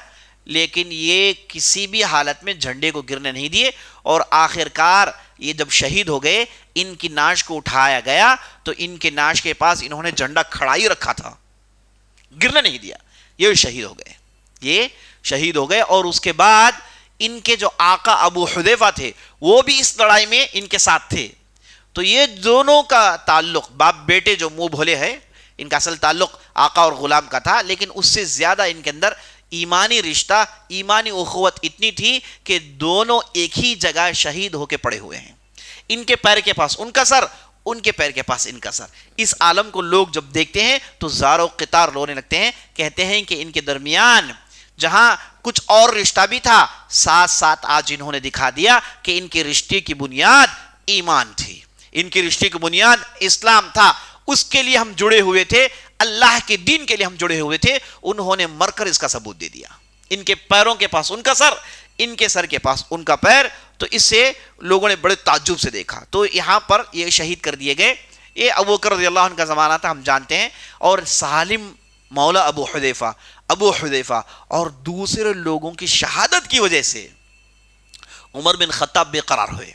Speaker 2: لیکن یہ کسی بھی حالت میں جھنڈے کو گرنے نہیں دیے، اور آخر کار یہ جب شہید ہو گئے، ان کی ناش کو اٹھایا گیا تو ان کے ناش کے پاس انہوں نے جھنڈا کھڑائی رکھا تھا، گرنے نہیں دیا، یہ شہید ہو گئے، یہ شہید ہو گئے۔ اور اس کے بعد ان کے جو آقا ابو حذیفہ تھے وہ بھی اس لڑائی میں ان کے ساتھ تھے۔ تو یہ دونوں کا تعلق باپ بیٹے جو منہ بھولے ہیں، ان کا اصل تعلق آقا اور غلام کا تھا، لیکن اس سے زیادہ ان کے اندر ایمانی رشتہ، ایمانی اخوت اتنی تھی کہ دونوں ایک ہی جگہ شہید ہو کے پڑے ہوئے ہیں، ان کے پیر کے پاس ان کا سر، ان کے پیر کے پاس ان کا سر۔ اس عالم کو لوگ جب دیکھتے ہیں تو زار و قطار رونے لگتے ہیں، کہتے ہیں کہ ان کے درمیان جہاں کچھ اور رشتہ بھی تھا، ساتھ ساتھ آج انہوں نے دکھا دیا کہ ان کے رشتے کی بنیاد ایمان تھی، ان کے رشتے کی بنیاد اسلام تھا، اس کے لیے ہم جڑے ہوئے تھے، اللہ کے دین کے لیے ہم جڑے ہوئے تھے۔ انہوں نے مر کر اس کا ثبوت دے دیا، ان کے پیروں کے پاس ان کا سر، ان کے سر کے پاس ان کا پیر۔ تو اس سے لوگوں نے بڑے تعجب سے دیکھا۔ تو یہاں پر یہ شہید کر دیے گئے۔ یہ ابو بکر رضی اللہ عنہ کا زمانہ تھا، ہم جانتے ہیں، اور سالم مولا ابو حذیفہ اور دوسرے لوگوں کی شہادت کی وجہ سے عمر بن خطاب بے قرار ہوئے۔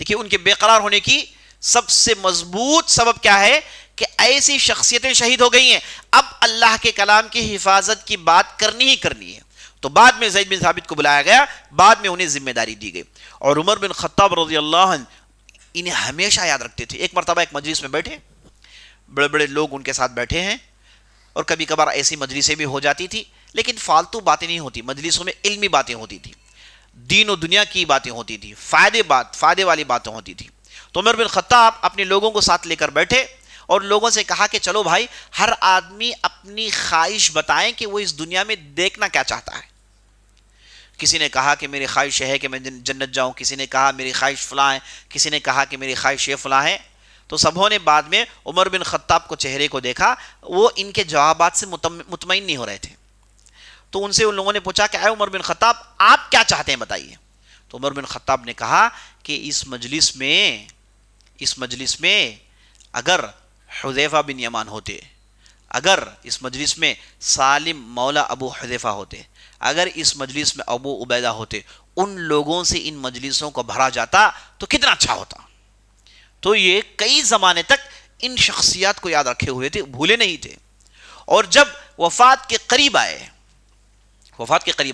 Speaker 2: دیکھیے ان کے بے قرار ہونے کی سب سے مضبوط سبب کیا ہے کہ ایسی شخصیتیں شہید ہو گئی ہیں، اب اللہ کے کلام کی حفاظت کی بات کرنی ہی کرنی ہے۔ تو بعد میں زید بن ثابت کو بلایا گیا، بعد میں انہیں ذمہ داری دی گئی، اور عمر بن خطاب رضی اللہ عنہ انہیں ہمیشہ یاد رکھتے تھے۔ ایک مرتبہ ایک مجلس میں بیٹھے، بڑے بڑے لوگ ان کے ساتھ بیٹھے ہیں، اور کبھی کبھار ایسی مجلسیں بھی ہو جاتی تھی، لیکن فالتو باتیں نہیں ہوتی، مجلسوں میں علمی باتیں ہوتی تھی، دین و دنیا کی باتیں ہوتی تھی، فائدے والی باتیں ہوتی تھی۔ تو عمر بن خطاب اپنے لوگوں کو ساتھ لے کر بیٹھے اور لوگوں سے کہا کہ چلو بھائی، ہر آدمی اپنی خواہش بتائیں کہ وہ اس دنیا میں دیکھنا کیا چاہتا ہے۔ کسی نے کہا کہ میری خواہش ہے کہ میں جنت جاؤں، کسی نے کہا میری خواہش فلاں ہے، کسی نے کہا کہ میری خواہش یہ فلاں ہے۔ تو سبھوں نے بعد میں عمر بن خطاب کو چہرے کو دیکھا، وہ ان کے جوابات سے مطمئن نہیں ہو رہے تھے۔ تو ان سے ان لوگوں نے پوچھا کہ اے عمر بن خطاب، آپ کیا چاہتے ہیں بتائیے۔ تو عمر بن خطاب نے کہا کہ اس مجلس میں اگر حذیفہ بن یمان ہوتے، اگر اس مجلس میں سالم مولا ابو حذیفہ ہوتے، اگر اس مجلس میں ابو عبیدہ ہوتے، ان لوگوں سے ان مجلسوں کو بھرا جاتا تو کتنا اچھا ہوتا۔ تو یہ کئی زمانے تک ان شخصیات کو یاد رکھے ہوئے تھے، بھولے نہیں تھے۔ اور جب وفات کے قریب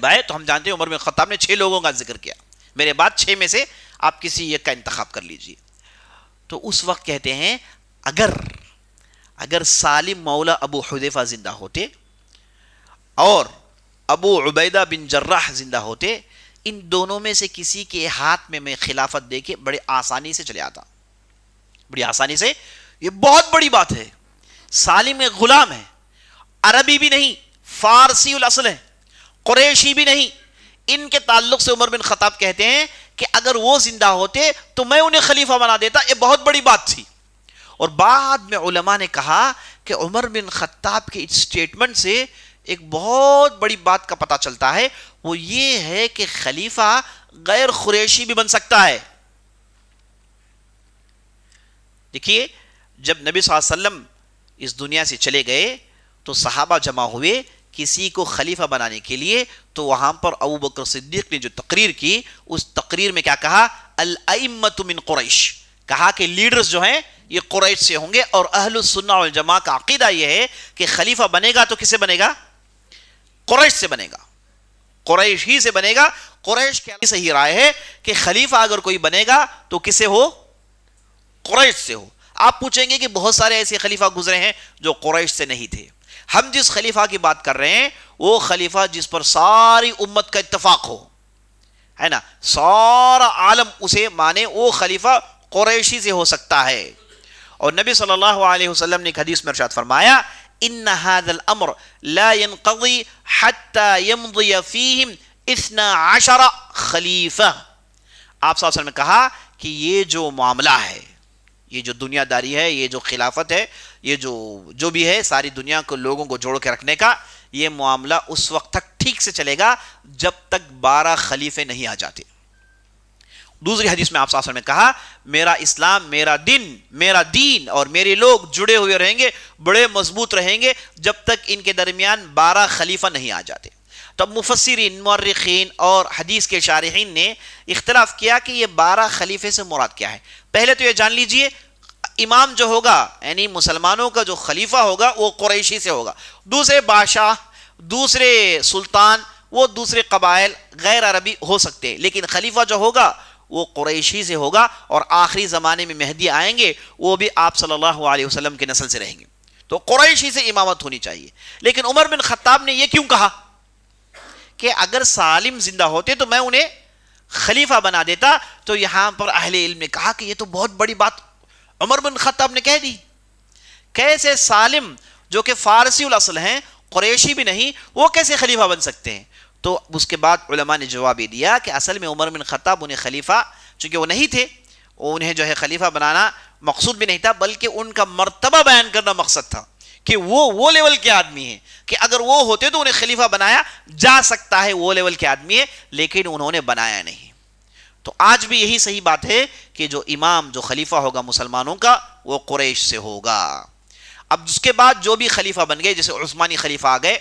Speaker 2: آئے تو ہم جانتے ہیں عمر بن خطاب نے 6 لوگوں کا ذکر کیا، میرے بعد 6 میں سے آپ کسی ایک کا انتخاب کر لیجئے۔ تو اس وقت کہتے ہیں اگر سالم مولا ابو حذیفہ زندہ ہوتے اور ابو عبیدہ بن جراح زندہ ہوتے، ان دونوں میں سے کسی کے ہاتھ میں میں خلافت دے کے بڑے آسانی سے چلے آتا، بڑی آسانی سے۔ یہ بہت بڑی بات ہے، سالم ایک غلام ہے، عربی بھی نہیں، فارسی الاصل ہے، قریشی بھی نہیں۔ ان کے تعلق سے عمر بن خطاب کہتے ہیں کہ اگر وہ زندہ ہوتے تو میں انہیں خلیفہ بنا دیتا، یہ بہت بڑی بات تھی۔ اور بعد میں علماء نے کہا کہ عمر بن خطاب کے اسٹیٹمنٹ سے ایک بہت بڑی بات کا پتہ چلتا ہے، وہ یہ ہے کہ خلیفہ غیر قریشی بھی بن سکتا ہے۔ دیکھیے جب نبی صلی اللہ علیہ وسلم اس دنیا سے چلے گئے تو صحابہ جمع ہوئے کسی کو خلیفہ بنانے کے لیے، تو وہاں پر ابو بکر صدیق نے جو تقریر کی، اس تقریر میں کیا کہا؟ الائمۃ من قریش، کہا کہ لیڈرز جو ہیں یہ قریش سے ہوں گے، اور اہل السنہ والجماعہ کا عقیدہ یہ ہے کہ خلیفہ بنے گا تو کس سے بنے گا؟ قریش سے بنے گا، قریش ہی سے بنے گا۔ قریش کی صحیح رائے ہے کہ خلیفہ اگر کوئی بنے گا تو کس سے ہو؟ قریش سے ہو۔ آپ پوچھیں گے کہ بہت سارے ایسے خلیفہ گزرے ہیں جو قریش سے نہیں تھے۔ ہم جس خلیفہ کی بات کر رہے ہیں وہ خلیفہ جس پر ساری امت کا اتفاق ہو، ہے نا، سارا عالم اسے مانے، وہ خلیفہ قریشی سے ہو سکتا ہے۔ اور نبی صلی اللہ علیہ وسلم نے ایک حدیث میں ارشاد فرمایا، ان هذا الامر لا ينقضي حتى يمضي فيهم 12 خلیفہ۔ آپ صلی اللہ علیہ وسلم نے کہا کہ یہ جو معاملہ ہے، یہ جو دنیا داری ہے، یہ جو خلافت ہے، یہ جو بھی ہے ساری دنیا کو لوگوں کو جوڑ کے رکھنے کا، یہ معاملہ اس وقت تک ٹھیک سے چلے گا جب تک 12 خلیفے نہیں آ جاتے۔ دوسری حدیث میں آپ صلی اللہ علیہ وسلم نے کہا، میرا اسلام، میرا دین اور میرے لوگ جڑے ہوئے رہیں گے، بڑے مضبوط رہیں گے جب تک ان کے درمیان 12 خلیفہ نہیں آ جاتے۔ تب مفسرین، مورخین اور حدیث کے شارحین نے اختلاف کیا کہ یہ 12 خلیفے سے مراد کیا ہے۔ پہلے تو یہ جان لیجئے، امام جو ہوگا یعنی مسلمانوں کا جو خلیفہ ہوگا وہ قریشی سے ہوگا، دوسرے بادشاہ، دوسرے سلطان، وہ دوسرے قبائل غیر عربی ہو سکتے، لیکن خلیفہ جو ہوگا وہ قریشی سے ہوگا، اور آخری زمانے میں مہدی آئیں گے وہ بھی آپ صلی اللہ علیہ وسلم کے نسل سے رہیں گے، تو قریشی سے امامت ہونی چاہیے۔ لیکن عمر بن خطاب نے یہ کیوں کہا کہ اگر سالم زندہ ہوتے تو میں انہیں خلیفہ بنا دیتا؟ تو یہاں پر اہل علم نے کہا کہ یہ تو بہت بڑی بات عمر بن خطاب نے کہہ دی، کیسے سالم جو کہ فارسی الاصل ہیں، قریشی بھی نہیں، وہ کیسے خلیفہ بن سکتے ہیں؟ تو اس کے بعد علماء نے جواب یہ دیا کہ اصل میں عمر بن خطاب انہیں خلیفہ، چونکہ وہ نہیں تھے، انہیں جو ہے خلیفہ بنانا مقصود بھی نہیں تھا، بلکہ ان کا مرتبہ بیان کرنا مقصد تھا کہ وہ لیول کے آدمی ہیں کہ اگر وہ ہوتے تو انہیں خلیفہ بنایا جا سکتا ہے، وہ لیول کے آدمی ہے، لیکن انہوں نے بنایا نہیں۔ تو آج بھی یہی صحیح بات ہے کہ جو امام، جو خلیفہ ہوگا مسلمانوں کا، وہ قریش سے ہوگا۔ اب اس کے بعد جو بھی خلیفہ بن گئے، جیسے عثمانی خلیفہ آ گئے،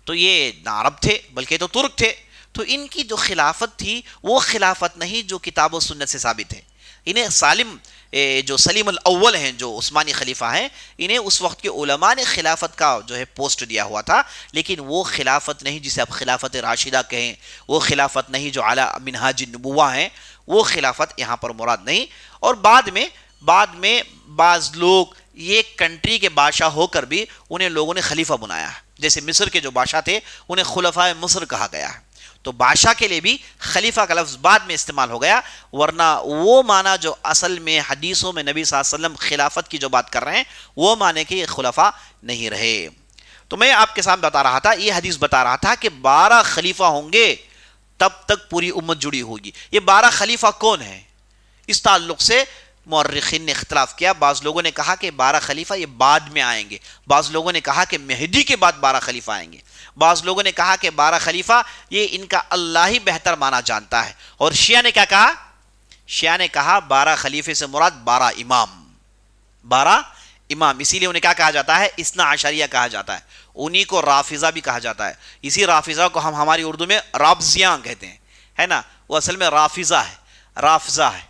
Speaker 2: تو یہ نہ عرب تھے بلکہ تو ترک تھے، تو ان کی جو خلافت تھی وہ خلافت نہیں جو کتاب و سنت سے ثابت ہے۔ انہیں جو سلیم الاول ہیں، جو عثمانی خلیفہ ہیں، انہیں اس وقت کے علماء نے خلافت کا جو ہے پوسٹ دیا ہوا تھا، لیکن وہ خلافت نہیں جسے اب خلافت راشدہ کہیں، وہ خلافت نہیں جو اعلیٰ منہاج النبوہ ہیں، وہ خلافت یہاں پر مراد نہیں۔ اور بعد میں بعض لوگ یہ کنٹری کے بادشاہ ہو کر بھی انہیں لوگوں نے خلیفہ بنایا ہے، جیسے مصر کے جو بادشاہ تھے انہیں خلفائے مصر کہا گیا ہے، تو بادشاہ کے لیے بھی خلیفہ کا لفظ بعد میں استعمال ہو گیا، ورنہ وہ معنی جو اصل میں حدیثوں میں نبی صلی اللہ علیہ وسلم خلافت کی جو بات کر رہے ہیں وہ معنی کہ یہ خلفاء نہیں رہے۔ تو میں آپ کے سامنے بتا رہا تھا، یہ حدیث بتا رہا تھا کہ 12 خلیفہ ہوں گے تب تک پوری امت جڑی ہوگی۔ یہ 12 خلیفہ کون ہیں؟ اس تعلق سے مورخین نے اختلاف کیا، بعض لوگوں نے کہا کہ 12 خلیفہ یہ بعد میں آئیں گے، بعض لوگوں نے کہا کہ مہدی کے بعد 12 خلیفہ آئیں گے، بعض لوگوں نے کہا کہ 12 خلیفہ یہ ان کا اللہ ہی بہتر مانا جانتا ہے۔ اور شیعہ نے کیا کہا؟ شیعہ نے کہا 12 خلیفے سے مراد 12 امام، 12 امام، اسی لیے انہیں کیا کہا جاتا ہے؟ اثنا عشریہ کہا جاتا ہے، انہی کو رافضہ بھی کہا جاتا ہے۔ اسی رافضہ کو ہم ہماری اردو میں رافضیاں کہتے ہیں، ہے نا، وہ اصل میں رافضہ ہے۔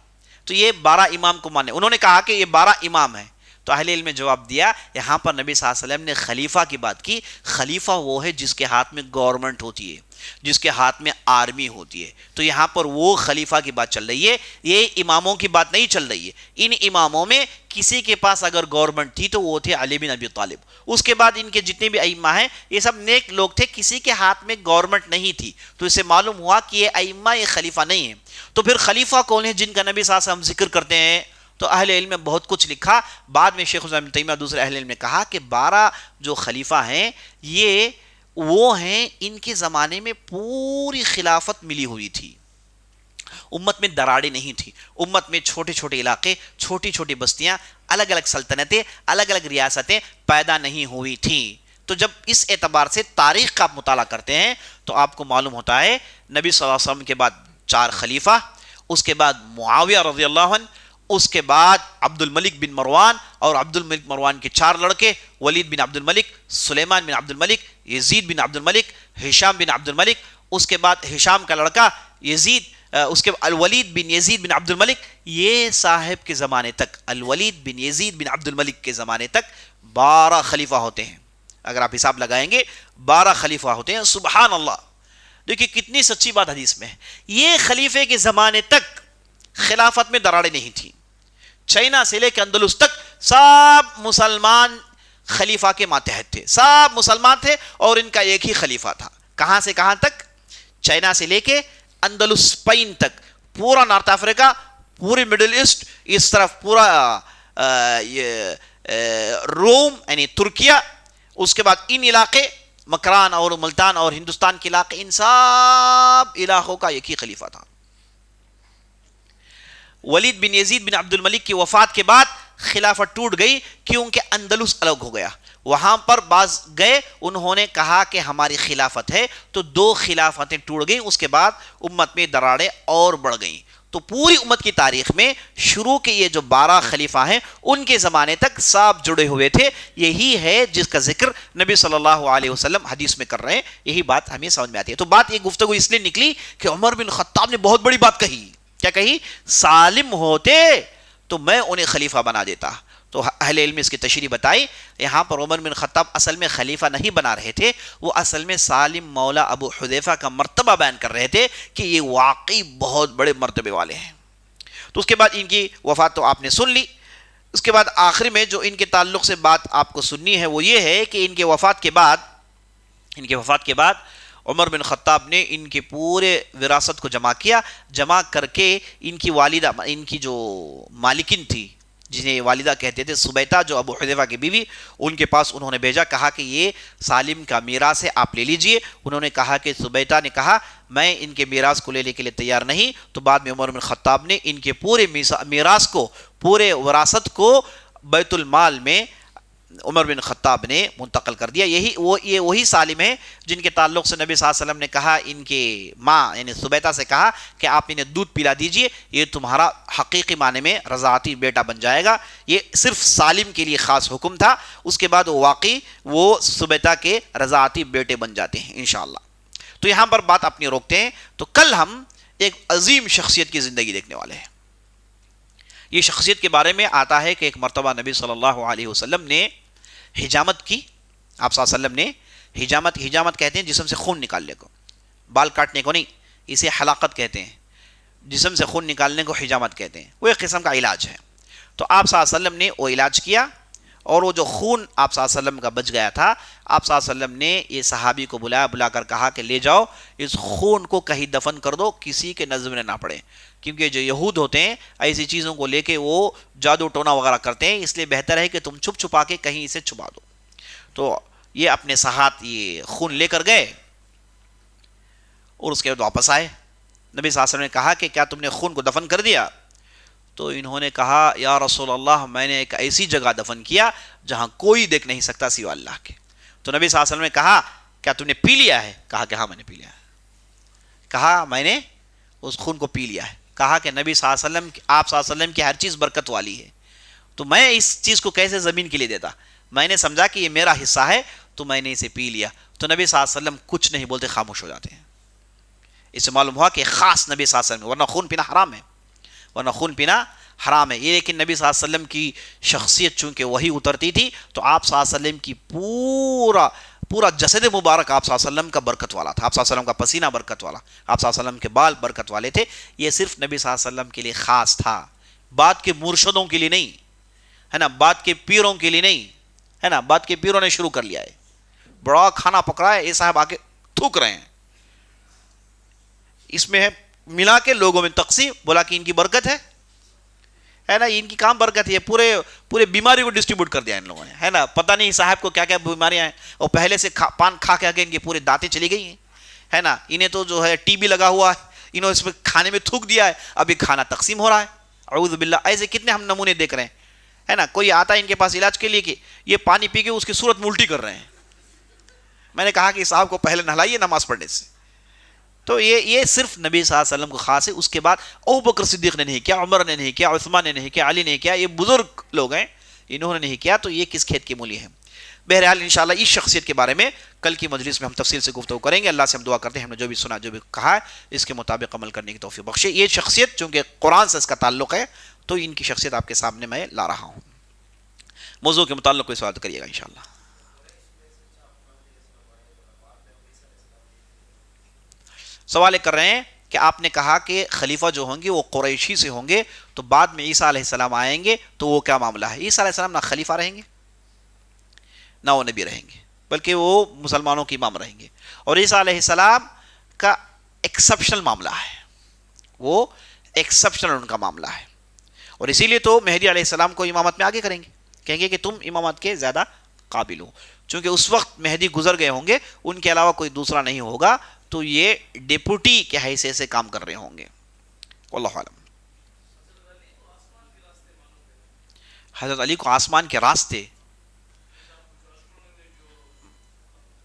Speaker 2: تو یہ 12 امام کو مانے، انہوں نے کہا کہ یہ 12 امام ہیں۔ تو اہل علم نے جواب دیا، یہاں پر نبی صلی اللہ علیہ وسلم نے خلیفہ کی بات کی، خلیفہ وہ ہے جس کے ہاتھ میں گورنمنٹ ہوتی ہے، جس کے ہاتھ میں آرمی ہوتی ہے، تو یہاں پر وہ خلیفہ کی بات چل رہی ہے، یہ اماموں کی بات نہیں چل رہی ہے۔ ان اماموں میں کسی کے پاس اگر گورنمنٹ تھی تو وہ تھے علی بن ابی طالب، اس کے بعد ان کے جتنے بھی ائمہ ہیں یہ سب نیک لوگ تھے، کسی کے ہاتھ میں گورنمنٹ نہیں تھی، تو اس سے معلوم ہوا کہ یہ ائمہ یہ خلیفہ نہیں ہیں۔ تو پھر خلیفہ کون ہے جن کا نبی صلی اللہ علیہ وسلم ذکر کرتے ہیں؟ تو اہل علم نے بہت کچھ لکھا، بعد میں شیخ الاسلام ابن تیمیہ دوسرے اہل علم نے کہا کہ 12 جو خلیفہ ہیں یہ وہ ہیں ان کے زمانے میں پوری خلافت ملی ہوئی تھی، امت میں دراڑیں نہیں تھی، امت میں چھوٹے چھوٹے علاقے، چھوٹی چھوٹی بستیاں، الگ الگ سلطنتیں، الگ الگ ریاستیں پیدا نہیں ہوئی تھیں، تو جب اس اعتبار سے تاریخ کا آپ مطالعہ کرتے ہیں تو آپ کو معلوم ہوتا ہے نبی صلی اللہ علیہ وسلم کے بعد 4 خلیفہ، اس کے بعد معاویہ رضی اللہ عنہ، اس کے بعد عبد الملک بن مروان، اور عبد الملک مروان کے 4 لڑکے، ولید بن عبد الملک، سلیمان بن عبد الملک، یزید بن عبد الملک، ہشام بن عبد الملک، اس کے بعد ہشام کا لڑکا یزید، اس کے الولید بن یزید بن عبد الملک. یہ صاحب کے زمانے تک، الولید بن یزید بن عبد الملک کے زمانے تک 12 خلیفہ ہوتے ہیں. اگر آپ حساب لگائیں گے 12 خلیفہ ہوتے ہیں. سبحان اللہ، دیکھیے کتنی سچی بات حدیث میں ہے. یہ خلیفے کے زمانے تک خلافت میں دراڑیں نہیں تھیں. چائنا سے لے کے اندلس تک سب مسلمان خلیفہ کے ماتحت تھے، سب مسلمان تھے اور ان کا ایک ہی خلیفہ تھا. کہاں سے کہاں تک؟ چائنا سے لے کے اندلس اسپین تک، پورا نارتھ افریقہ، پوری مڈل ایسٹ، اس طرف پورا روم یعنی ترکیہ، اس کے بعد ان علاقے مکران اور ملتان اور ہندوستان کے علاقے، ان سب علاقوں کا ایک ہی خلیفہ تھا. ولید بن یزید بن عبد الملک کی وفات کے بعد خلافت ٹوٹ گئی کیونکہ اندلس الگ ہو گیا. وہاں پر بعض گئے، انہوں نے کہا کہ ہماری خلافت ہے، تو 2 خلافتیں ٹوٹ گئیں. اس کے بعد امت میں دراڑیں اور بڑھ گئیں. تو پوری امت کی تاریخ میں شروع کے یہ جو 12 خلیفہ ہیں ان کے زمانے تک سب جڑے ہوئے تھے. یہی ہے جس کا ذکر نبی صلی اللہ علیہ وسلم حدیث میں کر رہے ہیں. یہی بات ہمیں سمجھ میں آتی ہے. تو بات یہ گفتگو اس لیے نکلی کہ عمر بن خطاب نے بہت بڑی بات کہی. کیا کہی؟ سالم ہوتے تو میں انہیں خلیفہ بنا دیتا. تو اہل علم اس کی تشریح بتائی. یہاں پر عمر بن خطاب اصل میں خلیفہ نہیں بنا رہے تھے، وہ اصل میں سالم مولا ابو حذیفہ کا مرتبہ بیان کر رہے تھے کہ یہ واقعی بہت بڑے مرتبے والے ہیں. تو اس کے بعد ان کی وفات تو آپ نے سن لی. اس کے بعد آخر میں جو ان کے تعلق سے بات آپ کو سننی ہے وہ یہ ہے کہ ان کے وفات کے بعد عمر بن خطاب نے ان کے پورے وراثت کو جمع کیا. جمع کر کے ان کی والدہ، ان کی جو مالکن تھی جنہیں والدہ کہتے تھے، سبیتا جو ابو حذیفہ کی بیوی، ان کے پاس انہوں نے بھیجا، کہا کہ یہ سالم کا میراث ہے، آپ لے لیجئے. انہوں نے کہا کہ سبیتا نے کہا میں ان کے میراث کو لینے کے لیے تیار نہیں. تو بعد میں عمر بن خطاب نے ان کے پورے میراث کو، پورے وراثت کو بیت المال میں عمر بن خطاب نے منتقل کر دیا. یہ وہی سالم ہیں جن کے تعلق سے نبی صلی اللہ علیہ وسلم نے کہا، ان کے ماں یعنی سبیتا سے کہا کہ آپ انہیں دودھ پلا دیجئے، یہ تمہارا حقیقی معنی میں رضاعتی بیٹا بن جائے گا. یہ صرف سالم کے لیے خاص حکم تھا. اس کے بعد واقعی وہ سبیتا کے رضاعتی بیٹے بن جاتے ہیں انشاءاللہ. تو یہاں پر بات اپنی روکتے ہیں. تو کل ہم ایک عظیم شخصیت کی زندگی دیکھنے والے ہیں. یہ شخصیت کے بارے میں آتا ہے کہ ایک مرتبہ نبی صلی اللہ علیہ وسلم نے حجامت کی. آپ صلی اللہ علیہ وسلم نے حجامت کہتے ہیں جسم سے خون نکالنے کو، بال کاٹنے کو نہیں، اسے حلاقت کہتے ہیں. جسم سے خون نکالنے کو حجامت کہتے ہیں. وہ ایک قسم کا علاج ہے. تو آپ صلی اللہ علیہ وسلم نے وہ علاج کیا، اور وہ جو خون آپ صلی اللہ علیہ وسلم کا بچ گیا تھا، آپ صلی اللہ علیہ وسلم نے یہ صحابی کو بلا کر کہا کہ لے جاؤ اس خون کو کہیں دفن کر دو، کسی کے نظر میں نہ پڑے. کیونکہ جو یہود ہوتے ہیں ایسی چیزوں کو لے کے وہ جادو ٹونا وغیرہ کرتے ہیں، اس لیے بہتر ہے کہ تم چھپا کے کہیں اسے چھپا دو. تو یہ اپنے ساتھ یہ خون لے کر گئے اور اس کے بعد واپس آئے. نبی صلی اللہ علیہ وسلم نے کہا کہ کیا تم نے خون کو دفن کر دیا؟ تو انہوں نے کہا یا رسول اللہ میں نے ایک ایسی جگہ دفن کیا جہاں کوئی دیکھ نہیں سکتا سوا اللہ کے. تو نبی صلی اللہ علیہ وسلم نے کہا کیا تم نے پی لیا ہے؟ کہا کہ ہاں میں نے پی لیا ہے. کہا میں نے اس خون کو پی لیا ہے. کہا کہ نبی صلی اللہ علیہ وسلم، آپ صلی اللہ علیہ وسلم کی ہر چیز برکت والی ہے، تو میں اس چیز کو کیسے زمین کے لیے دیتا؟ میں نے سمجھا کہ یہ میرا حصہ ہے تو میں نے اسے پی لیا. تو نبی صلی اللہ علیہ وسلم کچھ نہیں بولتے، خاموش ہو جاتے ہیں. اس سے معلوم ہوا کہ خاص نبی صلی اللہ علیہ وسلم، ورنہ خون پینا حرام ہے، یہ لیکن نبی صلی اللہ علیہ وسلم کی شخصیت چونکہ وہی اترتی تھی تو آپ صلی اللہ علیہ وسلم کی پورا جسد مبارک آپ صلی اللہ علیہ وسلم کا برکت والا تھا. آپ صلی اللہ علیہ وسلم کا پسینہ برکت والا، آپ صلی اللہ علیہ وسلم کے بال برکت والے تھے. یہ صرف نبی صلی اللہ علیہ وسلم کے لیے خاص تھا، بعد کے مرشدوں کے لیے نہیں ہے نا، بعد کے پیروں کے لیے نہیں ہے نا. بعد کے پیروں نے شروع کر لیا ہے، بڑا کھانا پکڑا ہے، یہ صاحب آگے تھوک رہے ہیں، اس میں ہے ملا کے لوگوں میں تقسیم، بولا کہ ان کی برکت ہے نا، ان کی کام برکت ہے. پورے بیماری کو ڈسٹریبیوٹ کر دیا ان لوگوں نے ہے نا. پتہ نہیں صاحب کو کیا کیا بیماریاں ہیں، اور پہلے سے پان کھا کے ان کے پورے دانتیں چلی گئی ہیں ہے نا. انہیں تو جو ہے ٹی بی لگا ہوا ہے، انہوں اس میں کھانے میں تھوک دیا ہے، ابھی کھانا تقسیم ہو رہا ہے. اعوذ باللہ. ایسے کتنے ہم نمونے دیکھ رہے ہیں ہے نا. کوئی آتا ہے ان کے پاس علاج کے لیے کہ یہ پانی پی کے اس کی صورت میں الٹی کر رہے ہیں میں نے کہا کہ صاحب کو پہلے نہلائیے نماز پڑھنے سے. تو یہ صرف نبی صلی اللہ علیہ وسلم کو خاص ہے. اس کے بعد ابوبکر صدیق نے نہیں کیا, عمر نے نہیں کیا, عثمان نے نہیں کیا, علی نے کیا, یہ بزرگ لوگ ہیں, انہوں نے نہیں کیا, تو یہ کس کھیت کی مولی ہیں. بہرحال انشاءاللہ اس شخصیت کے بارے میں کل کی مجلس میں ہم تفصیل سے گفتگو کریں گے. اللہ سے ہم دعا کرتے ہیں ہم نے جو بھی سنا, جو بھی کہا ہے, اس کے مطابق عمل کرنے کی توفیق بخشے. یہ شخصیت چونکہ قرآن سے اس کا تعلق ہے تو ان کی شخصیت آپ کے سامنے میں لا رہا ہوں. موضوع کے متعلق کوئی سوال کریے گا انشاءاللہ. سوال کر رہے ہیں کہ آپ نے کہا کہ خلیفہ جو ہوں گے وہ قریشی سے ہوں گے, تو بعد میں عیسیٰ علیہ السلام آئیں گے تو وہ کیا معاملہ ہے؟ عیسیٰ علیہ السلام نہ خلیفہ رہیں گے نہ وہ نبی رہیں گے, بلکہ وہ مسلمانوں کے امام رہیں گے. اور عیسیٰ علیہ السلام کا ایکسپشنل معاملہ ہے, وہ ایکسپشنل ان کا معاملہ ہے, اور اسی لیے تو مہدی علیہ السلام کو امامت میں آگے کریں گے, کہیں گے کہ تم امامت کے زیادہ قابل ہو, چونکہ اس وقت مہدی گزر گئے ہوں گے, ان کے علاوہ کوئی دوسرا نہیں ہوگا, تو یہ ڈیپوٹی کے حیثیت سے کام کر رہے ہوں گے. واللہ اعلم. حضرت علی کو آسمان کے راستے,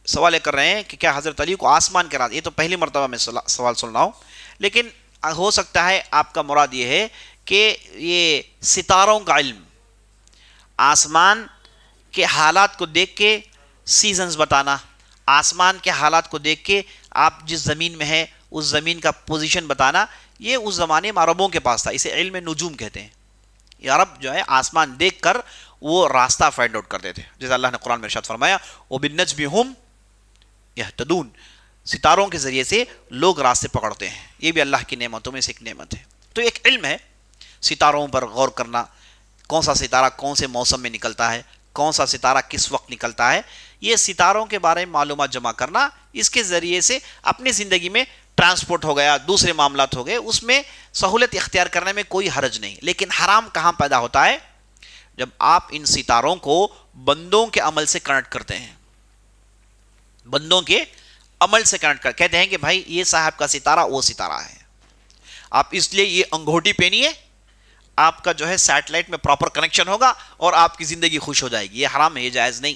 Speaker 2: سوال کر رہے ہیں کہ کیا حضرت علی کو آسمان کے راستے, یہ تو پہلی مرتبہ میں سوال سن رہا ہوں, لیکن ہو سکتا ہے آپ کا مراد یہ ہے کہ یہ ستاروں کا علم, آسمان کے حالات کو دیکھ کے سیزنز بتانا, آسمان کے حالات کو دیکھ کے آپ جس زمین میں ہے اس زمین کا پوزیشن بتانا, یہ اس زمانے میں عربوں کے پاس تھا. اسے علم نجوم کہتے ہیں. یہ عرب جو ہے آسمان دیکھ کر وہ راستہ فائنڈ آؤٹ کرتے تھے, جیسے اللہ نے قرآن میں ارشاد فرمایا وَبِالنَّجْمِ هُمْ يَهْتَدُونَ, ستاروں کے ذریعے سے لوگ راستے پکڑتے ہیں. یہ بھی اللہ کی نعمتوں میں سے ایک نعمت ہے. تو ایک علم ہے ستاروں پر غور کرنا, کون سا ستارہ کون سے موسم میں نکلتا ہے, کون سا ستارہ کس وقت نکلتا ہے, یہ ستاروں کے بارے میں معلومات جمع کرنا, اس کے ذریعے سے اپنی زندگی میں ٹرانسپورٹ ہو گیا, دوسرے معاملات ہو گئے, اس میں سہولت اختیار کرنے میں کوئی حرج نہیں. لیکن حرام کہاں پیدا ہوتا ہے؟ جب آپ ان ستاروں کو بندوں کے عمل سے کنیکٹ کرتے ہیں, بندوں کے عمل سے کنیکٹ کر کہتے ہیں کہ بھائی یہ صاحب کا ستارہ وہ ستارہ ہے, آپ اس لیے یہ انگوٹھی پہنیے, آپ کا جو ہے سیٹلائٹ میں پراپر کنیکشن ہوگا اور آپ کی زندگی خوش ہو جائے گی. یہ حرام ہے, یہ جائز نہیں.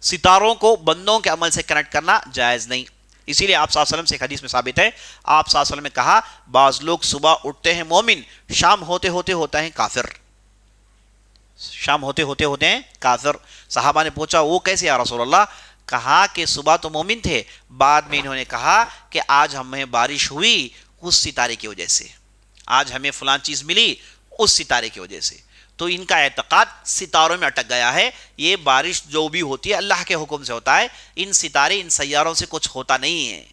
Speaker 2: ستاروں کو بندوں کے عمل سے کنیکٹ کرنا جائز نہیں. اسی لیے آپ صلی اللہ علیہ وسلم سے ایک حدیث میں ثابت ہے, آپ صلی اللہ علیہ وسلم نے کہا بعض لوگ صبح اٹھتے ہیں مومن, شام ہوتے ہوتے ہوتا ہے کافر, شام ہوتے ہوتے ہوتے ہیں کافر. صحابہ نے پوچھا وہ کیسے یا رسول اللہ؟ کہا کہ صبح تو مومن تھے, بعد میں انہوں نے کہا کہ آج ہمیں بارش ہوئی اس ستارے کی وجہ سے, آج ہمیں فلان چیز ملی اس ستارے کی وجہ سے. تو ان کا اعتقاد ستاروں میں اٹک گیا ہے. یہ بارش جو بھی ہوتی ہے اللہ کے حکم سے ہوتا ہے, ان ستارے ان سیاروں سے کچھ ہوتا نہیں ہے.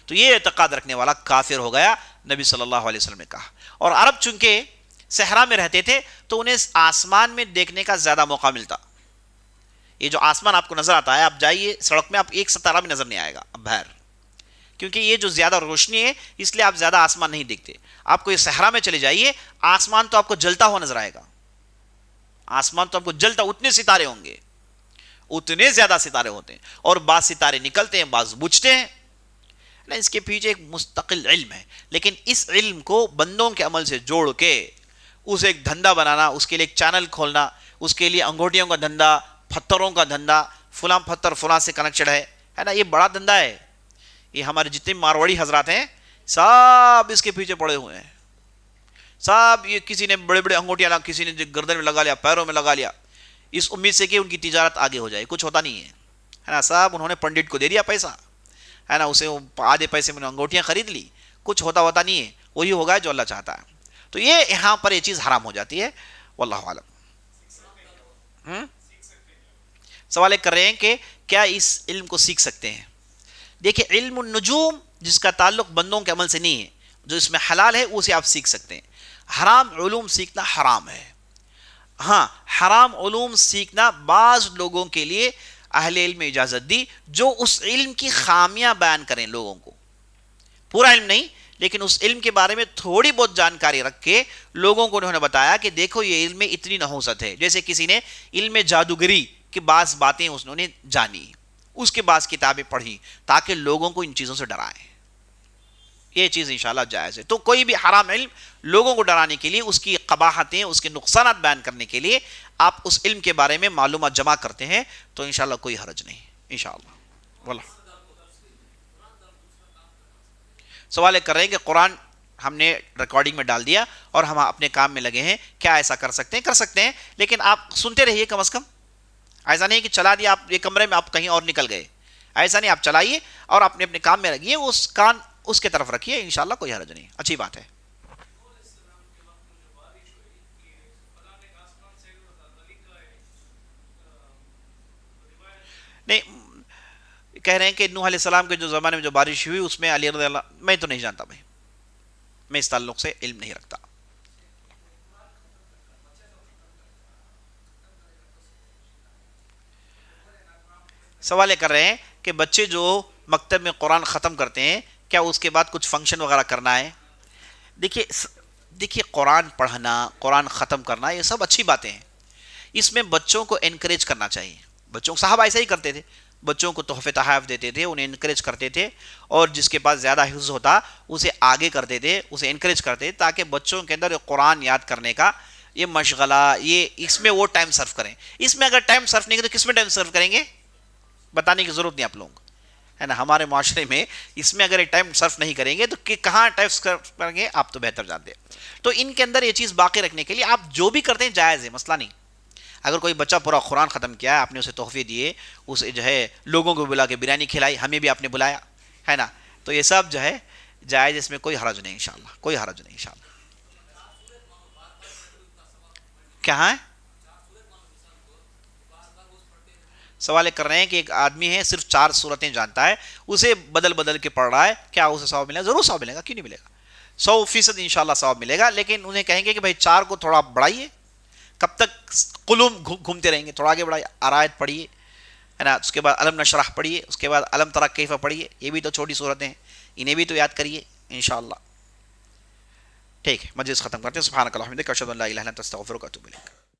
Speaker 2: تو یہ اعتقاد رکھنے والا کافر ہو گیا, نبی صلی اللہ علیہ وسلم نے کہا. اور عرب چونکہ صحرا میں رہتے تھے تو انہیں آسمان میں دیکھنے کا زیادہ موقع ملتا. یہ جو آسمان آپ کو نظر آتا ہے, آپ جائیے سڑک میں, آپ ایک ستارہ بھی نظر نہیں آئے گا اب باہر, کیونکہ یہ جو زیادہ روشنی ہے اس لیے آپ زیادہ آسمان نہیں دیکھتے. آپ کو یہ صحرا میں چلے جائیے, آسمان تو آپ کو جلتا ہوا نظر آئے گا, آسمان تو آپ کو جلتا, اتنے ستارے ہوں گے, اتنے زیادہ ستارے ہوتے ہیں, اور بعض ستارے نکلتے ہیں بعض بجھتے ہیں. اس کے پیچھے ایک مستقل علم ہے, لیکن اس علم کو بندوں کے عمل سے جوڑ کے اسے ایک دھندا بنانا, اس کے لیے ایک چینل کھولنا, اس کے لیے انگوٹھیوں کا دھندا, پتھروں کا دھندا, فلاں پتھر فلاں سے کنیکٹڈ ہے نا, یہ بڑا دھندا ہے. یہ ہمارے جتنے ماروڑی حضرات ہیں سب اس کے پیچھے پڑے ہوئے ہیں, سب یہ کسی نے بڑے بڑے انگوٹیاں کسی نے گردن میں لگا لیا, پیروں میں لگا لیا, اس امید سے کہ ان کی تجارت آگے ہو جائے. کچھ ہوتا نہیں ہے نا, سب انہوں نے پنڈت کو دے دیا پیسہ, ہے نا, اسے آدھے پیسے میں انگوٹیاں خرید لی, کچھ ہوتا نہیں ہے. وہی ہوگا جو اللہ چاہتا ہے. تو یہ یہاں پر یہ چیز حرام ہو جاتی ہے. واللہ عالم. سوال کر رہے ہیں کہ کیا اس علم کو سیکھ سکتے ہیں؟ دیکھیں, علم النجوم جس کا تعلق بندوں کے عمل سے نہیں ہے, جو اس میں حلال ہے اسے آپ سیکھ سکتے ہیں. حرام علوم سیکھنا حرام ہے. ہاں, حرام علوم سیکھنا بعض لوگوں کے لیے اہل علم اجازت دی جو اس علم کی خامیاں بیان کریں لوگوں کو. پورا علم نہیں, لیکن اس علم کے بارے میں تھوڑی بہت جانکاری رکھ کے لوگوں کو انہوں نے بتایا کہ دیکھو یہ علم میں اتنی نحوست ہے. جیسے کسی نے علم جادوگری کی بعض باتیں انہوں نے جانی, اس کے بعض کتابیں پڑھی تاکہ لوگوں کو ان چیزوں سے ڈرائیں. یہ چیز انشاءاللہ جائز ہے. تو کوئی بھی حرام علم لوگوں کو ڈرانے کے لیے, اس کی قباحتیں, اس کے نقصانات بیان کرنے کے لیے آپ اس علم کے بارے میں معلومات جمع کرتے ہیں تو انشاءاللہ کوئی حرج نہیں انشاءاللہ. بولو. سوال یہ کر رہے ہیں کہ قرآن ہم نے ریکارڈنگ میں ڈال دیا اور ہم اپنے کام میں لگے ہیں, کیا ایسا کر سکتے ہیں؟ کر سکتے ہیں, لیکن آپ سنتے رہیے کم از کم. ایسا نہیں کہ چلا دیا آپ ایک کمرے میں, آپ کہیں اور نکل گئے. ایسا نہیں, آپ چلائیے اور اپنے اپنے کام میں لگیے, اس کان اس کے طرف رکھیے, انشاءاللہ کوئی حرج نہیں. اچھی بات ہے. نہیں, کہہ رہے ہیں کہ نوح علیہ السلام کے جو زمانے میں جو بارش ہوئی اس میں علی رضی اللہ, میں تو نہیں جانتا بھائی, میں اس تعلق سے علم نہیں رکھتا. سوال یہ کر رہے ہیں کہ بچے جو مکتب میں قرآن ختم کرتے ہیں, کیا اس کے بعد کچھ فنکشن وغیرہ کرنا ہے؟ دیکھیے قرآن پڑھنا, قرآن ختم کرنا, یہ سب اچھی باتیں ہیں. اس میں بچوں کو انکریج کرنا چاہیے. بچوں کو صحابہ ایسا ہی کرتے تھے, بچوں کو تحفے تحائف دیتے تھے, انہیں انکریج کرتے تھے, اور جس کے پاس زیادہ حفظ ہوتا اسے آگے کرتے تھے, اسے انکریج کرتے, تاکہ بچوں کے اندر قرآن یاد کرنے کا یہ مشغلہ, یہ اس میں وہ ٹائم صرف کریں. اس میں اگر ٹائم صرف نہیں کریں تو کس میں ٹائم صرف کریں گے؟ بتانے کی ضرورت نہیں آپ لوگوں کو, ہے نا. ہمارے معاشرے میں اس میں اگر ٹائم صرف نہیں کریں گے تو کہاں ٹائم صرف کریں گے, آپ تو بہتر جانتے ہیں. تو ان کے اندر یہ چیز باقی رکھنے کے لیے آپ جو بھی کرتے ہیں جائز ہے, مسئلہ نہیں. اگر کوئی بچہ پورا قرآن ختم کیا ہے, آپ نے اسے تحفے دیے, اسے جو ہے لوگوں کو بلا کے بریانی کھلائی, ہمیں بھی آپ نے بلایا, ہے نا, تو یہ سب جو ہے جائز, اس میں کوئی حرج نہیں انشاءاللہ, کوئی حرج نہیں انشاءاللہ. کیا ہے؟ سوال کر رہے ہیں کہ ایک آدمی ہے صرف 4 سورتیں جانتا ہے, اسے بدل بدل کے پڑھ رہا ہے, کیا اسے ثواب ملے گا؟ ضرور ثواب ملے گا, کیوں نہیں ملے گا, 100% انشاءاللہ ثواب ملے گا. لیکن انہیں کہیں گے کہ بھائی 4 کو تھوڑا بڑھائیے, کب تک قلوم گھومتے رہیں گے, تھوڑا آگے بڑھائیے, آیت پڑھیے, ہے نا, اس کے بعد علم نشرح پڑھیے, اس کے بعد علم تری کیف پڑھیے, یہ بھی تو چھوٹی صورتیں ہیں, انہیں بھی تو یاد کریے انشاءاللہ. ٹھیک ہے, مجلس ختم کرتے ہیں. سبحانک اللہم وبحمدک اشہد ان لا الہ الا انت استغفرک و اتوب الیک.